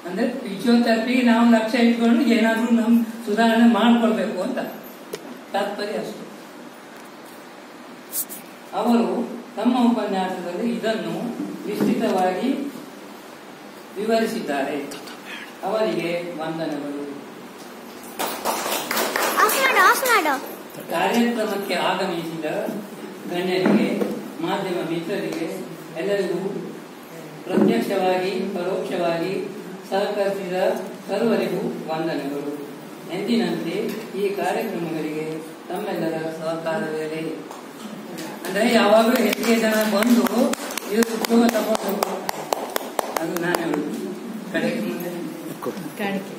ಅಂದ್ರೆ ಫಿಸಿಯೋಥೆರಪಿಗೆ ನಾವು ಲಕ್ಷ್ಯ ಇಟ್ಕೊಂಡು ಏನಾದ್ರೂ ನಮ್ ಸುಧಾರಣೆ ಮಾಡ್ಕೊಳ್ಬೇಕು ಅಂತ ತಾತ್ಪರ್ಯ ಅಷ್ಟೇ. ಅವರು ತಮ್ಮ ಉಪನ್ಯಾಸದಲ್ಲಿ ಇದನ್ನು ವಿಸ್ತೃತವಾಗಿ ವಿವರಿಸಿದ್ದಾರೆ. ಅವರಿಗೆ ವಂದನೆಗಳು. ಕಾರ್ಯಕ್ರಮಕ್ಕೆ ಆಗಮಿಸಿದ ಗಣ್ಯರಿಗೆ, ಮಾಧ್ಯಮ ಮಿತ್ರರಿಗೆ ಎಲ್ಲರಿಗೂ ಪ್ರತ್ಯಕ್ಷವಾಗಿ ಪರೋಕ್ಷವಾಗಿ ಸಹಕರಿಸಿದ ಸರ್ವರಿಗೂ ವಂದನೆಗಳು. ಎಂದಿನಂತೆ ಈ ಕಾರ್ಯಕ್ರಮಗಳಿಗೆ ತಮ್ಮೆಲ್ಲರ ಸಹಕಾರವಿರಲಿ. ಅಂದ್ರೆ ಯಾವಾಗಲೂ ಹೆಚ್ಚಿಗೆ ಜನ ಬಂದು ಇದು ಉಪಯೋಗ ತಗೊಂಡು ಅದು ನಾನು ಕಡೆಗೆ ಮುಂದೆ ಕಾಣಿಕೆ